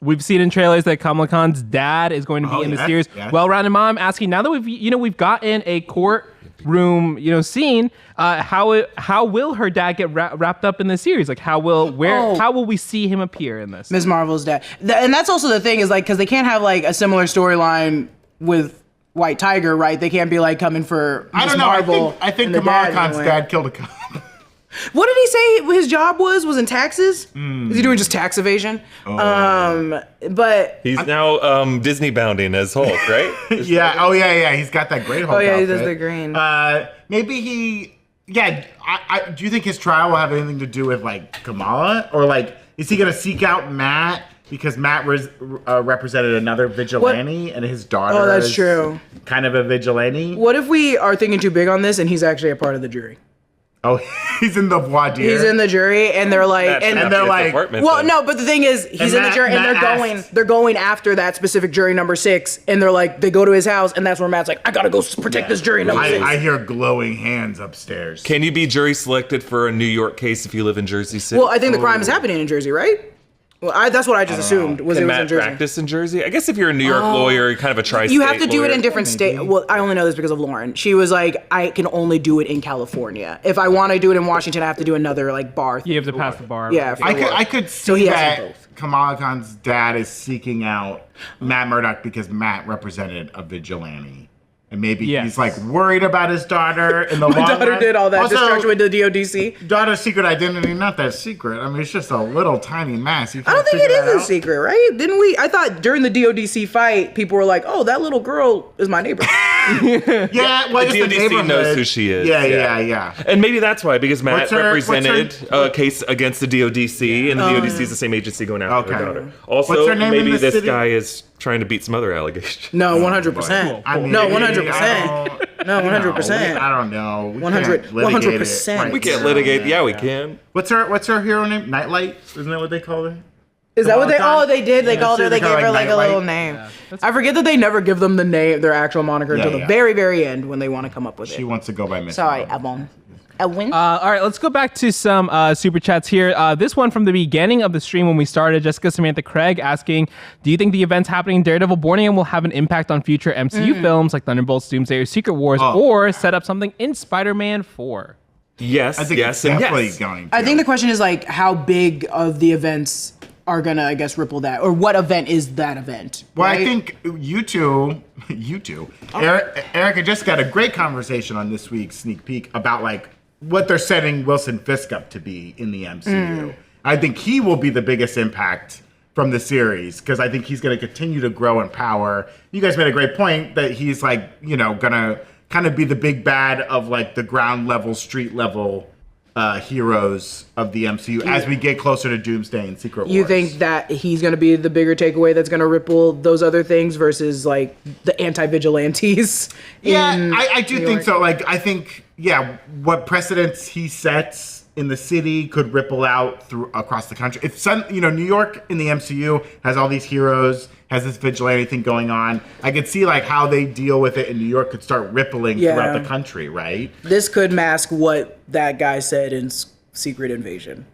we've seen in trailers that Kamala Khan's dad is going to be Oh, in the yeah, series. yeah. Well-rounded mom asking, now that we've gotten a courtroom scene, how will her dad get wrapped up in the series? Like how will we see him appear in this? Ms. Marvel's dad. And that's also the thing is like, because they can't have like a similar storyline with White Tiger, right? They can't be like coming for I Ms. don't know. Marvel. I think and the Kamala dad Khan's anyway. dad killed a cop. What did he say his job was? Was in taxes? Is he doing just tax evasion? But He's now Disney bounding as Hulk, right? Yeah. Oh yeah. He's got that great Hulk oh yeah, he does outfit. the green. Maybe he. Yeah. Do you think his trial will have anything to do with like Kamala, or like is he gonna seek out Matt because Matt represented another vigilante and his daughter? Oh, that's is true. Kind of a vigilante. What if we are thinking too big on this and he's actually a part of the jury? Oh, he's in the voir dire. He's in the jury and they're like, That should and not they're be his like, department, well, then. no, but the thing is, he's And in the Matt- jury and Matt they're going after that specific jury number 6, and they're like, they go to his house, and that's where Matt's like, I gotta go protect this jury number 6. I hear glowing hands upstairs. Can you be jury selected for a New York case if you live in Jersey City? Well, I think the crime is happening in Jersey, right? Well, that's what I just assumed was Can it was in Matt Jersey. practice in Jersey? I guess if you're a New York lawyer, you're kind of a tri-state You have to do it lawyer. in different states. Well, I only know this because of Lauren. She was like, I can only do it in California. If I want to do it in Washington, I have to do another like bar. You have to pass the bar. Yeah, I could see he has that them both. Kamala Khan's dad is seeking out Matt Murdock because Matt represented a vigilante. And maybe Yes. he's like worried about his daughter in the My long daughter run. did all that Also, destruction with the DODC. daughter's secret identity, not that secret. I mean, it's just a little tiny mass. You I don't can't think it figure that is a out. secret, right? Didn't we? I thought during the DODC fight, people were like, "Oh, that little girl is my neighbor." Yeah, well, The it's the DODC knows neighborhood. who she is. Yeah. And maybe that's why, because Matt What's her- represented a case against the DODC, and the DODC is the same agency going after Okay. her daughter. What's Also, her name in maybe the this city? guy is trying to beat some other allegations. No, 100%. I mean, No, I 100%. don't- No, 100%. I don't know. We 100 can't litigate it 100%. right We can't now, litigate. man. Yeah, we can. What's her hero name? Nightlight? Isn't that what they call her? Is that what they? Valentine? Oh, they did. They Yeah, called her. They they gave call her her like a Nightlight. little name. I forget that they never give them the name, their actual moniker, until the yeah. very, very end when they want to come up with She it. wants to go by Miss. Sorry, Marvel. Ewan. All right, let's go back to some super chats here. This one from the beginning of the stream when we started, Jessica Samantha Craig asking, do you think the events happening in Daredevil Born Again will have an impact on future MCU films like Thunderbolts, Doomsday, or Secret Wars, or set up something in Spider-Man 4? Yes, I think yes, it's and definitely yes. going to. I think the question is like how big of the events are gonna, I guess, ripple that, or what event is that event? Well, right? I think you two, Eric and Jessica had a great conversation on this week's sneak peek about like what they're setting Wilson Fisk up to be in the MCU. I think he will be the biggest impact from the series because I think he's going to continue to grow in power. You guys made a great point that he's like, you know, gonna kind of be the big bad of like the ground level, street level heroes of the MCU as we get closer to Doomsday and Secret Wars. You think that he's going to be the bigger takeaway that's going to ripple those other things versus like the anti-vigilantes? Yeah, I do New think York? so. Like, I think, yeah, what precedents he sets in the city could ripple out through across the country. If New York in the MCU has all these heroes, has this vigilante thing going on, I could see like how they deal with it in New York could start rippling throughout the country, right? This could mask what that guy said in Secret Invasion.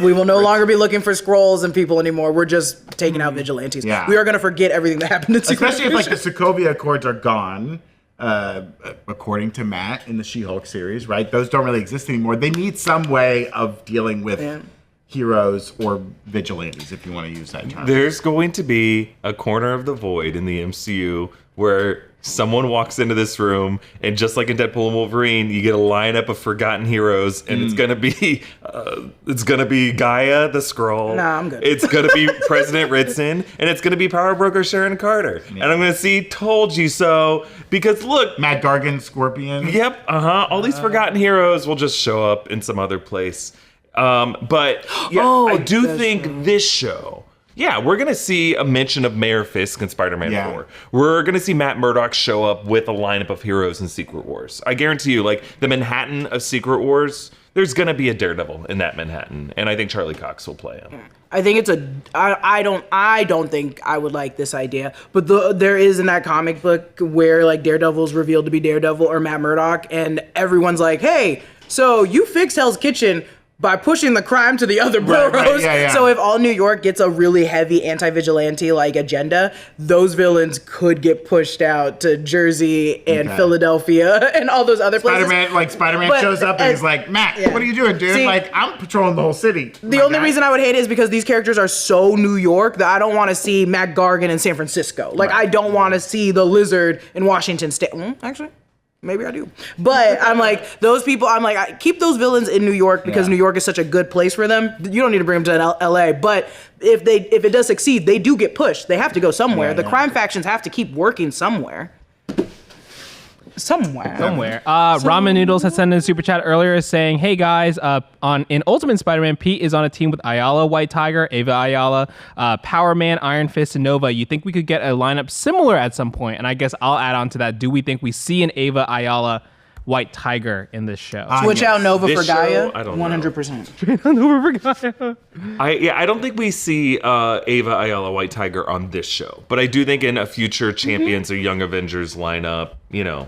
We will no longer be looking for scrolls and people anymore. We're just taking out vigilantes. Yeah. We are going to forget everything that happened in Secret Especially if like Invasion. the Sokovia Accords are gone, according to Matt in the She-Hulk series, right? Those don't really exist anymore. They need some way of dealing with heroes or vigilantes, if you want to use that term. There's going to be a corner of the void in the MCU where someone walks into this room, and just like in Deadpool and Wolverine, you get a lineup of forgotten heroes, and it's gonna be Gaia the Skrull. Nah, I'm good. It's gonna be President Ritson, and it's gonna be Power Broker Sharon Carter, and I'm gonna see "Told You So" because look, Matt Gargan, Scorpion. yep, all these forgotten heroes will just show up in some other place. But yeah, I do that's think this show. Yeah, we're going to see a mention of Mayor Fisk in Spider-Man 4. We're going to see Matt Murdock show up with a lineup of heroes in Secret Wars. I guarantee you, like, the Manhattan of Secret Wars, there's going to be a Daredevil in that Manhattan, and I think Charlie Cox will play him. I think it's I don't think I would like this idea, but there is in that comic book where like Daredevil's revealed to be Daredevil or Matt Murdock, and everyone's like, hey, so you fixed Hell's Kitchen by pushing the crime to the other boroughs. Right, yeah. So if all New York gets a really heavy anti-vigilante like agenda, those villains could get pushed out to Jersey and Philadelphia and all those other places. Spider-Man But shows up and he's like, Matt, what are you doing, dude? See, like, I'm patrolling the whole city. The only reason I would hate it is because these characters are so New York that I don't want to see Matt Gargan in San Francisco. Like, I don't want to see the Lizard in Washington State. Actually, maybe I do. But I'm like, those people, I keep those villains in New York because New York is such a good place for them. You don't need to bring them to LA. But if it does succeed, they do get pushed. They have to go somewhere. The crime factions have to keep working somewhere. Somewhere. Ramen Noodles had sent in a super chat earlier saying, hey guys, in Ultimate Spider-Man, Pete is on a team with Ayala, White Tiger, Ava Ayala, Power Man, Iron Fist, and Nova. You think we could get a lineup similar at some point? And I guess I'll add on to that. Do we think we see an Ava Ayala, White Tiger in this show? Switch out Nova This for Gaia? show, I don't know. 100%. I don't think we see Ava Ayala White Tiger on this show, but I do think in a future Champions or Young Avengers lineup, you know,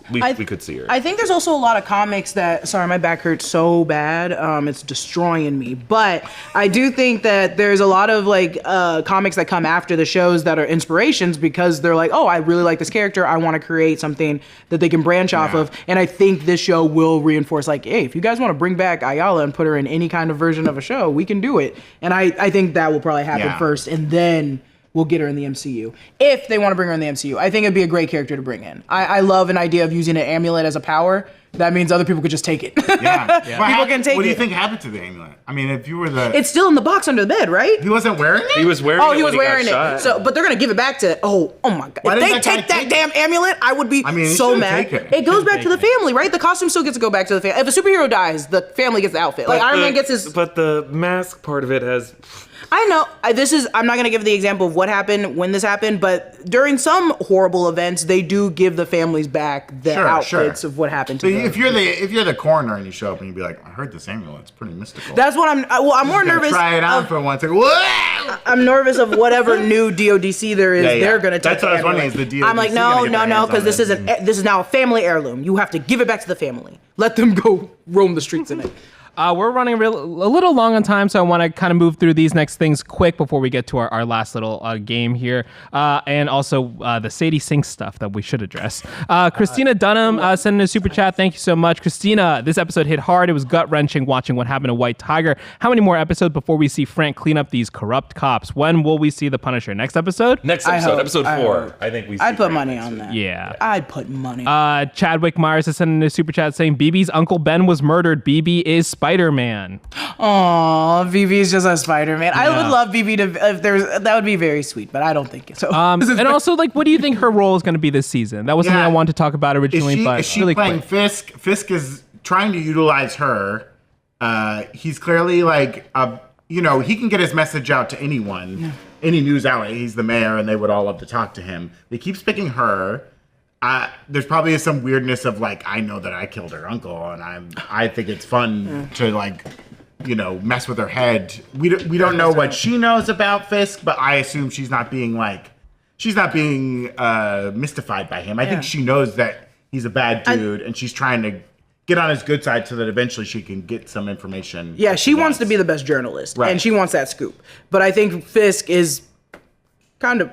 we could see her. I think there's also a lot of comics that, sorry, my back hurts so bad, it's destroying me. But I do think that there's a lot of like comics that come after the shows that are inspirations because they're like, oh, I really like this character. I want to create something that they can branch off of. And I think this show will reinforce like, hey, if you guys want to bring back Ayala and put her in any kind of version of a show, we can do it. And I think that will probably happen first, and then will get her in the MCU. If they want to bring her in the MCU, I think it'd be a great character to bring in. I love an idea of using an amulet as a power. That means other people could just take it. Yeah. People can take it. What do you think happened to the amulet? I mean, if you were the... It's still in the box under the bed, right? He wasn't wearing it? He was wearing it. Oh, he was when wearing got it. shot. So, but they're gonna give it back to. Oh my God! Why If they didn't that take guy that damn amulet, I would be he so should've mad. taken it. It goes back to the family, right? The costume still gets to go back to the family. If a superhero dies, the family gets the outfit. Like Iron Man gets his. But the mask part of it has. I know. I'm not gonna give the example of what happened when this happened, but during some horrible events, they do give the families back the outfits of what happened to So them. if you're the coroner and you show up and you be like, I heard this amulet's pretty mystical. That's what I'm more nervous. Try it out for one second. Whoa! I'm nervous of whatever new DODC there is. Yeah, yeah. They're gonna take. That's what I was the wondering, amulet. is the DODC I'm like, gonna get their no, hands because on this is now a family heirloom. You have to give it back to the family. Let them go roam the streets in it. We're running a little long on time, so I want to kind of move through these next things quick before we get to our last little game here. And also the Sadie Sink stuff that we should address. Christina Dunham sent in a super chat. Thank you so much. Christina, this episode hit hard. It was gut-wrenching watching what happened to White Tiger. How many more episodes before we see Frank clean up these corrupt cops? When will we see the Punisher? Next episode? Next episode, episode 4. I think we. I'd put money on that. Yeah. I'd put money. Chadwick Myers has sent in a super chat saying, BB's Uncle Ben was murdered. BB is Spider-Man. Aw, BB's just a Spider-Man. I would love BB to, if there's, that would be very sweet, but I don't think so. And also, like, what do you think her role is going to be this season? That was something I wanted to talk about originally, Is she really playing quick. Fisk? Fisk is trying to utilize her. He's clearly like, he can get his message out to anyone, any news outlet. He's the mayor, and they would all love to talk to him. He keeps picking her. There's probably some weirdness of like, I know that I killed her uncle, and I think it's fun to like, mess with her head. We don't know what she knows about Fisk, but I assume she's not being mystified by him. I think she knows that he's a bad dude, and she's trying to get on his good side so that eventually she can get some information. Yeah, she wants to be the best journalist, Right. and she wants that scoop. But I think Fisk is kind of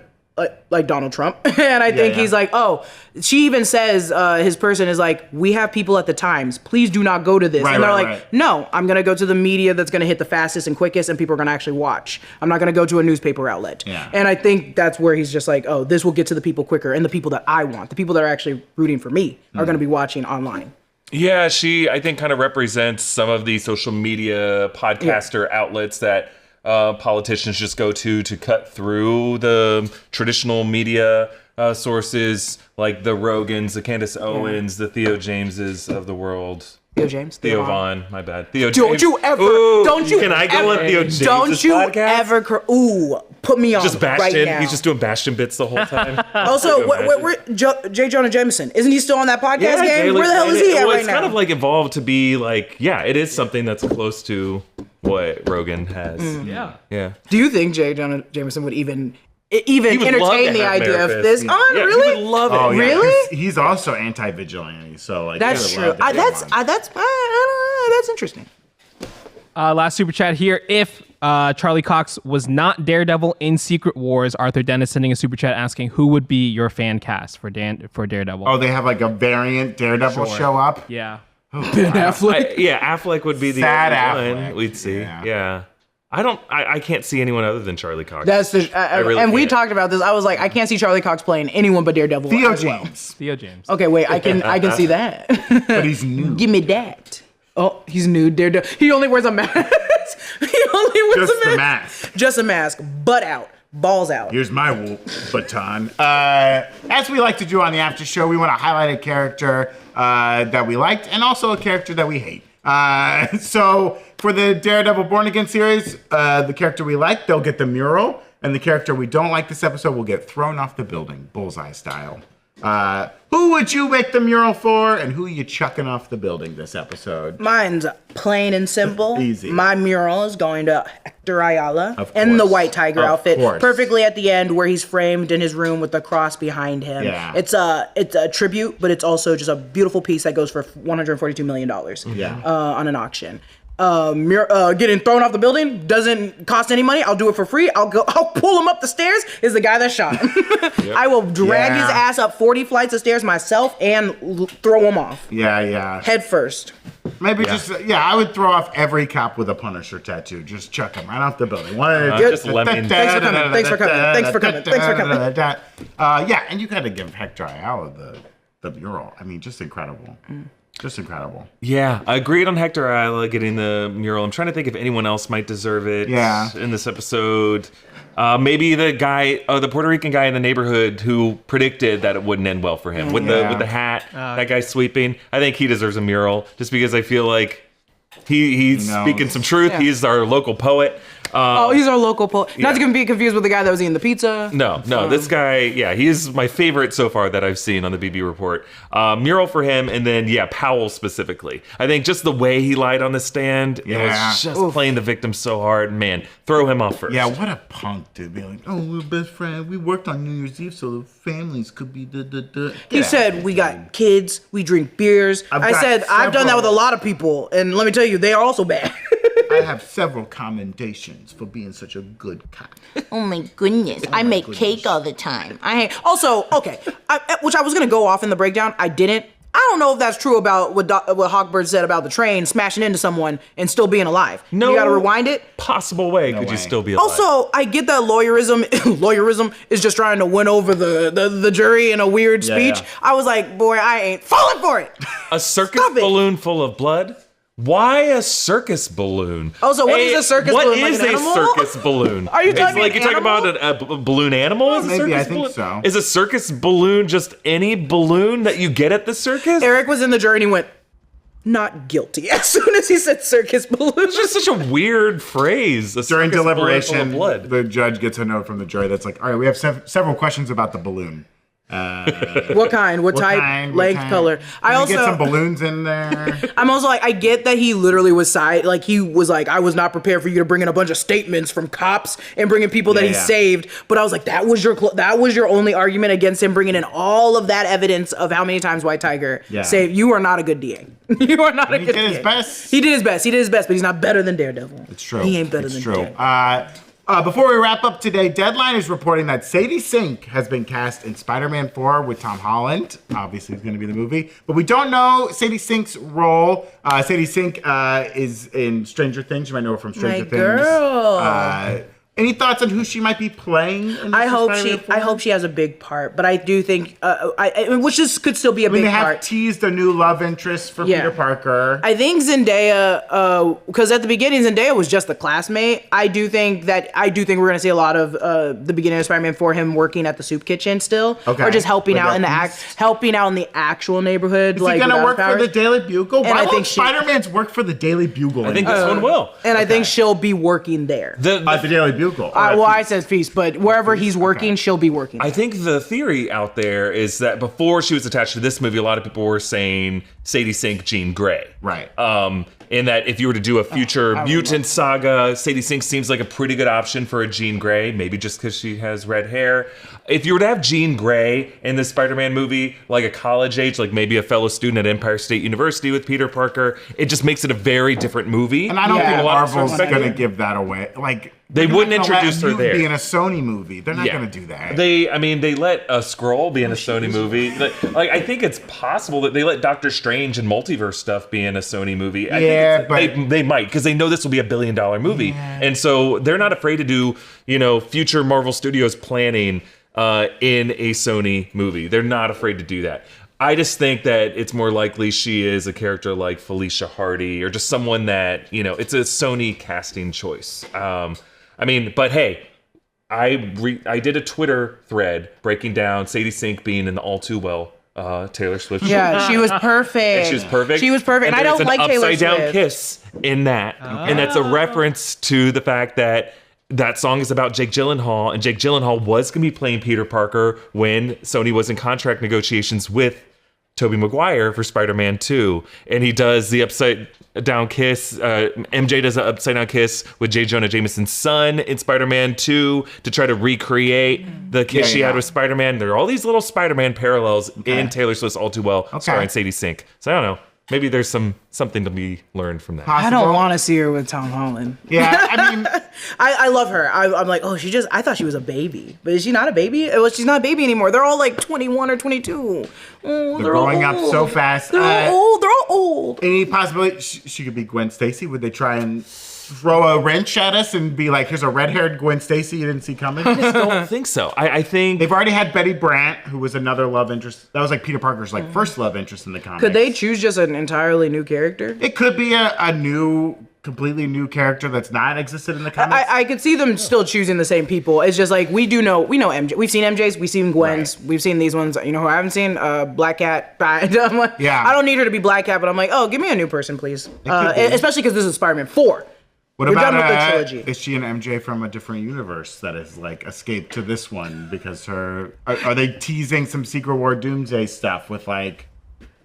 like Donald Trump, and I think he's like, oh, she even says his person is like, we have people at the Times, please do not go to this. Right, and they're right, like, right. no, I'm going to go to the media that's going to hit the fastest and quickest and people are going to actually watch. I'm not going to go to a newspaper outlet. Yeah. And I think that's where he's just like, oh, this will get to the people quicker, and the people that I want, the people that are actually rooting for me are going to be watching online. Yeah, she, I think, kind of represents some of the social media podcaster outlets that politicians just go to cut through the traditional media sources, like the Rogans, the Candace Owens, the Theo Jameses of the world. Theo James. Theo Vaughn, my bad. Theo Don't James. you ever, Ooh, don't you Can I go ever, on Theo James' don't you podcast? ever, put me on Just right Bastion. now. He's just doing Bastion bits the whole time. Also, where J. Jonah Jameson, isn't he still on that podcast game? Where the hell is he at right it's now? kind of like evolved to be like, it is something that's close to what Rogan has. Yeah. Do you think J. Jonah Jameson would even He would love entertain to the have idea Mayor of Fisk. this? Oh, Yeah, really? He would love it. Oh, yeah, Really? 'cause he's also anti-vigilante, so like That's they true. would love to get him on. That's interesting. Last super chat here. If Charlie Cox was not Daredevil in Secret Wars, Arthur Dennis sending a super chat asking who would be your fan cast for Daredevil. Oh, they have like a variant Daredevil show up. Yeah. Ben Affleck. Affleck would be the Sad only one Affleck. we'd see. Yeah. Yeah. I can't see anyone other than Charlie Cox. That's the really and we can't. talked about this. I was like, I can't see Charlie Cox playing anyone but Daredevil. Theo as well. James, Theo James. Okay, wait, I can see that. but he's new. Give me that. Oh, he's new Daredevil. He only wears a mask. He only wears Just a the mask. mask. Just a mask. Butt out. Balls out. Here's my baton. As we like to do on the after show, we want to highlight a character that we liked and also a character that we hate. So for the Daredevil Born Again series, the character we like, they'll get the mural, and the character we don't like this episode will get thrown off the building, Bullseye style. Who would you make the mural for, and who are you chucking off the building this episode? Mine's plain and simple. Easy. My mural is going to Hector Ayala Of in the course. White Tiger Of outfit, course. perfectly at the end where he's framed in his room with the cross behind him. Yeah. It's a tribute, but it's also just a beautiful piece that goes for $142 million Yeah. on an auction. getting thrown off the building doesn't cost any money. I'll do it for free. I'll pull him up the stairs. Is the guy that shot him. Yep. I will drag his ass up 40 flights of stairs myself and throw him off. Yeah. Head first. Maybe I would throw off every cop with a Punisher tattoo. Just chuck him right off the building. Just lemon. Thanks for coming. Yeah, and you got to give Hector Ayala the mural. I mean, just incredible. Just incredible. Yeah, I agreed on Hector Ayala getting the mural. I'm trying to think if anyone else might deserve it in this episode. Maybe the guy, the Puerto Rican guy in the neighborhood who predicted that it wouldn't end well for him with the hat. That guy sweeping. I think he deserves a mural just because I feel like he's speaking some truth. Yeah. He's our local poet. He's our local poet. Not to be confused with the guy that was eating the pizza. No, this guy, he's my favorite so far that I've seen on the BB Report. Mural for him, and then, Powell specifically. I think just the way he lied on the stand, it was just playing the victim so hard. Man, throw him off first. Yeah, what a punk, dude. Be like, we're best friends. We worked on New Year's Eve so the families could be He said, we got kids, we drink beers. I've done that with a lot of people, and let me tell you, they are also bad. I have several commendations for being such a good cop. Oh my goodness. I make cake all the time. Which I was going to go off in the breakdown. I didn't. I don't know if that's true about what Hawkbird said about the train smashing into someone and still being alive. No, you got to rewind it. Possible way could you still be alive. Also, I get that lawyerism is just trying to win over the jury in a weird speech. Yeah. I was like, boy, I ain't falling for it. A circus balloon full of blood? Why a circus balloon? Also, what is a circus balloon? What is a circus balloon? Are you talking like you're talking about a balloon animal? Well, maybe I think so. Is a circus balloon just any balloon that you get at the circus? Erik was in the jury and he went, not guilty. As soon as he said circus balloon. It's just such a weird phrase. During deliberation, the judge gets a note from the jury that's like, all right, we have several questions about the balloon. What kind? What type? Length? Color? I also get some balloons in there. I'm also like, I get that he literally was he was like, I was not prepared for you to bring in a bunch of statements from cops and bringing people that he saved. But I was like, that was your only argument against him bringing in all of that evidence of how many times White Tiger saved. You are not a good DA. You are not a good DA. He did his best. He did his best, but he's not better than Daredevil. It's true. He ain't better than Daredevil. Before we wrap up today, Deadline is reporting that Sadie Sink has been cast in Spider-Man 4 with Tom Holland. Obviously, it's going to be the movie. But we don't know Sadie Sink's role. Sadie Sink is in Stranger Things. You might know her from Stranger Things. Girl. Any thoughts on who she might be playing? I hope she has a big part, but I do think, could still be a big part. They have teased a new love interest for Peter Parker. I think Zendaya, because at the beginning Zendaya was just the classmate. I do think we're gonna see a lot of the beginning of Spider-Man 4 him working at the soup kitchen still, or just helping out in the actual neighborhood. Is he gonna work for the Daily Bugle? Why won't Spider-Man's work for the Daily Bugle? I think this one will, and I think she'll be working there. The Daily Bugle. I said Feast, but wherever he's working, she'll be working. I think the theory out there is that before she was attached to this movie, a lot of people were saying Sadie Sink, Jean Grey. Right. In that if you were to do a future mutant saga, Sadie Sink seems like a pretty good option for a Jean Grey, maybe just because she has red hair. If you were to have Jean Grey in the Spider-Man movie, like a college age, like maybe a fellow student at Empire State University with Peter Parker, it just makes it a very different movie. And I don't think Marvel's going to give that away. Like, they wouldn't introduce her there. Be in a Sony movie. They're not going to do that. They let a Skrull be in a Sony movie. Like, I think it's possible that they let Doctor Strange and multiverse stuff be in a Sony movie. They might, because they know this will be $1 billion movie, and so they're not afraid to do future Marvel Studios planning in a Sony movie. They're not afraid to do that. I just think that it's more likely she is a character like Felicia Hardy or just someone that it's a Sony casting choice. But hey, I did a Twitter thread breaking down Sadie Sink being in the All Too Well Taylor Swift. Yeah, she was perfect. And she was perfect. She was perfect. And I don't like Taylor Swift. Upside down kiss in that, and that's a reference to the fact that song is about Jake Gyllenhaal, and Jake Gyllenhaal was going to be playing Peter Parker when Sony was in contract negotiations with Tobey Maguire for Spider-Man 2, and he does the upside down kiss. MJ does an upside down kiss with J. Jonah Jameson's son in Spider-Man 2 to try to recreate the kiss she had with Spider-Man. There are all these little Spider-Man parallels in Taylor Swift's All Too Well, starring Sadie Sink. So I don't know. maybe there's something to be learned from that. I don't want to see her with Tom Holland. Yeah, I mean, I love her. I'm like, oh, I thought she was a baby, but is she not a baby? Well, she's not a baby anymore. They're all like 21 or 22. Oh, they're growing up so fast. They're all old. Any possibility she could be Gwen Stacy? Would they try and throw a wrench at us and be like, here's a red-haired Gwen Stacy you didn't see coming? I just don't think so. I think They've already had Betty Brant, who was another love interest. That was like Peter Parker's like first love interest in the comics. Could they choose just an entirely new character? It could be a new, completely new character that's not existed in the comics. I could see them still choosing the same people. It's just like we know MJ. We've seen MJs, we've seen Gwens, Right. we've seen these ones. You know who I haven't seen? Black Cat. I'm like, Yeah. I don't need her to be Black Cat, but I'm like, oh, give me a new person, please. could be. Especially because this is Spider-Man 4. What We're about done with the trilogy. is she an MJ from a different universe that has like escaped to this one because are they teasing some Secret War Doomsday stuff with like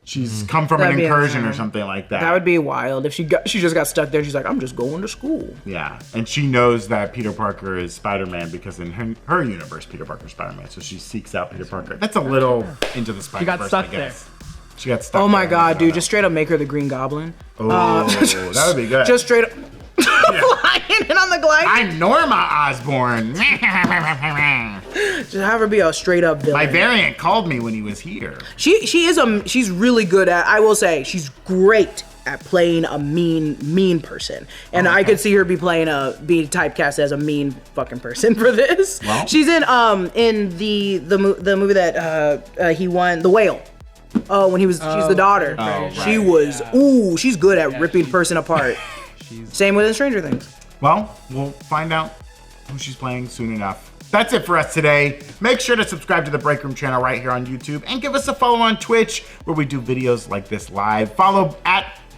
she's come from That'd an be incursion or insane. something like that? That would be wild if she just got stuck there. She's like, I'm just going to school. Yeah, and she knows that Peter Parker is Spider-Man because in her universe, Peter Parker's Spider-Man. So she seeks out Peter Parker. That's a little into the Spider-Verse, stuck I guess. She got stuck. Oh my there. God, dude! Just straight up make her the Green Goblin. Oh, that would be good. Just straight up flying in on the glide. I'm Norma Osborn. Just have her be a straight up villain. My variant called me when he was here. She's really good at, I will say, she's great at playing a mean person. And I could see her be typecast as a mean fucking person for this. Well. She's in the movie that he won, The Whale. Oh, when she's the daughter. Oh, She right. was, she's good at ripping person apart. Same with Stranger Things. Well, we'll find out who she's playing soon enough. That's it for us today. Make sure to subscribe to the Breakroom channel right here on YouTube and give us a follow on Twitch where we do videos like this live. Follow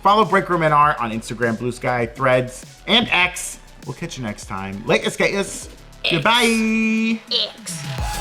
Breakroom NR on Instagram, Blue Sky, Threads, and X. We'll catch you next time. Latest, Goodbye. X.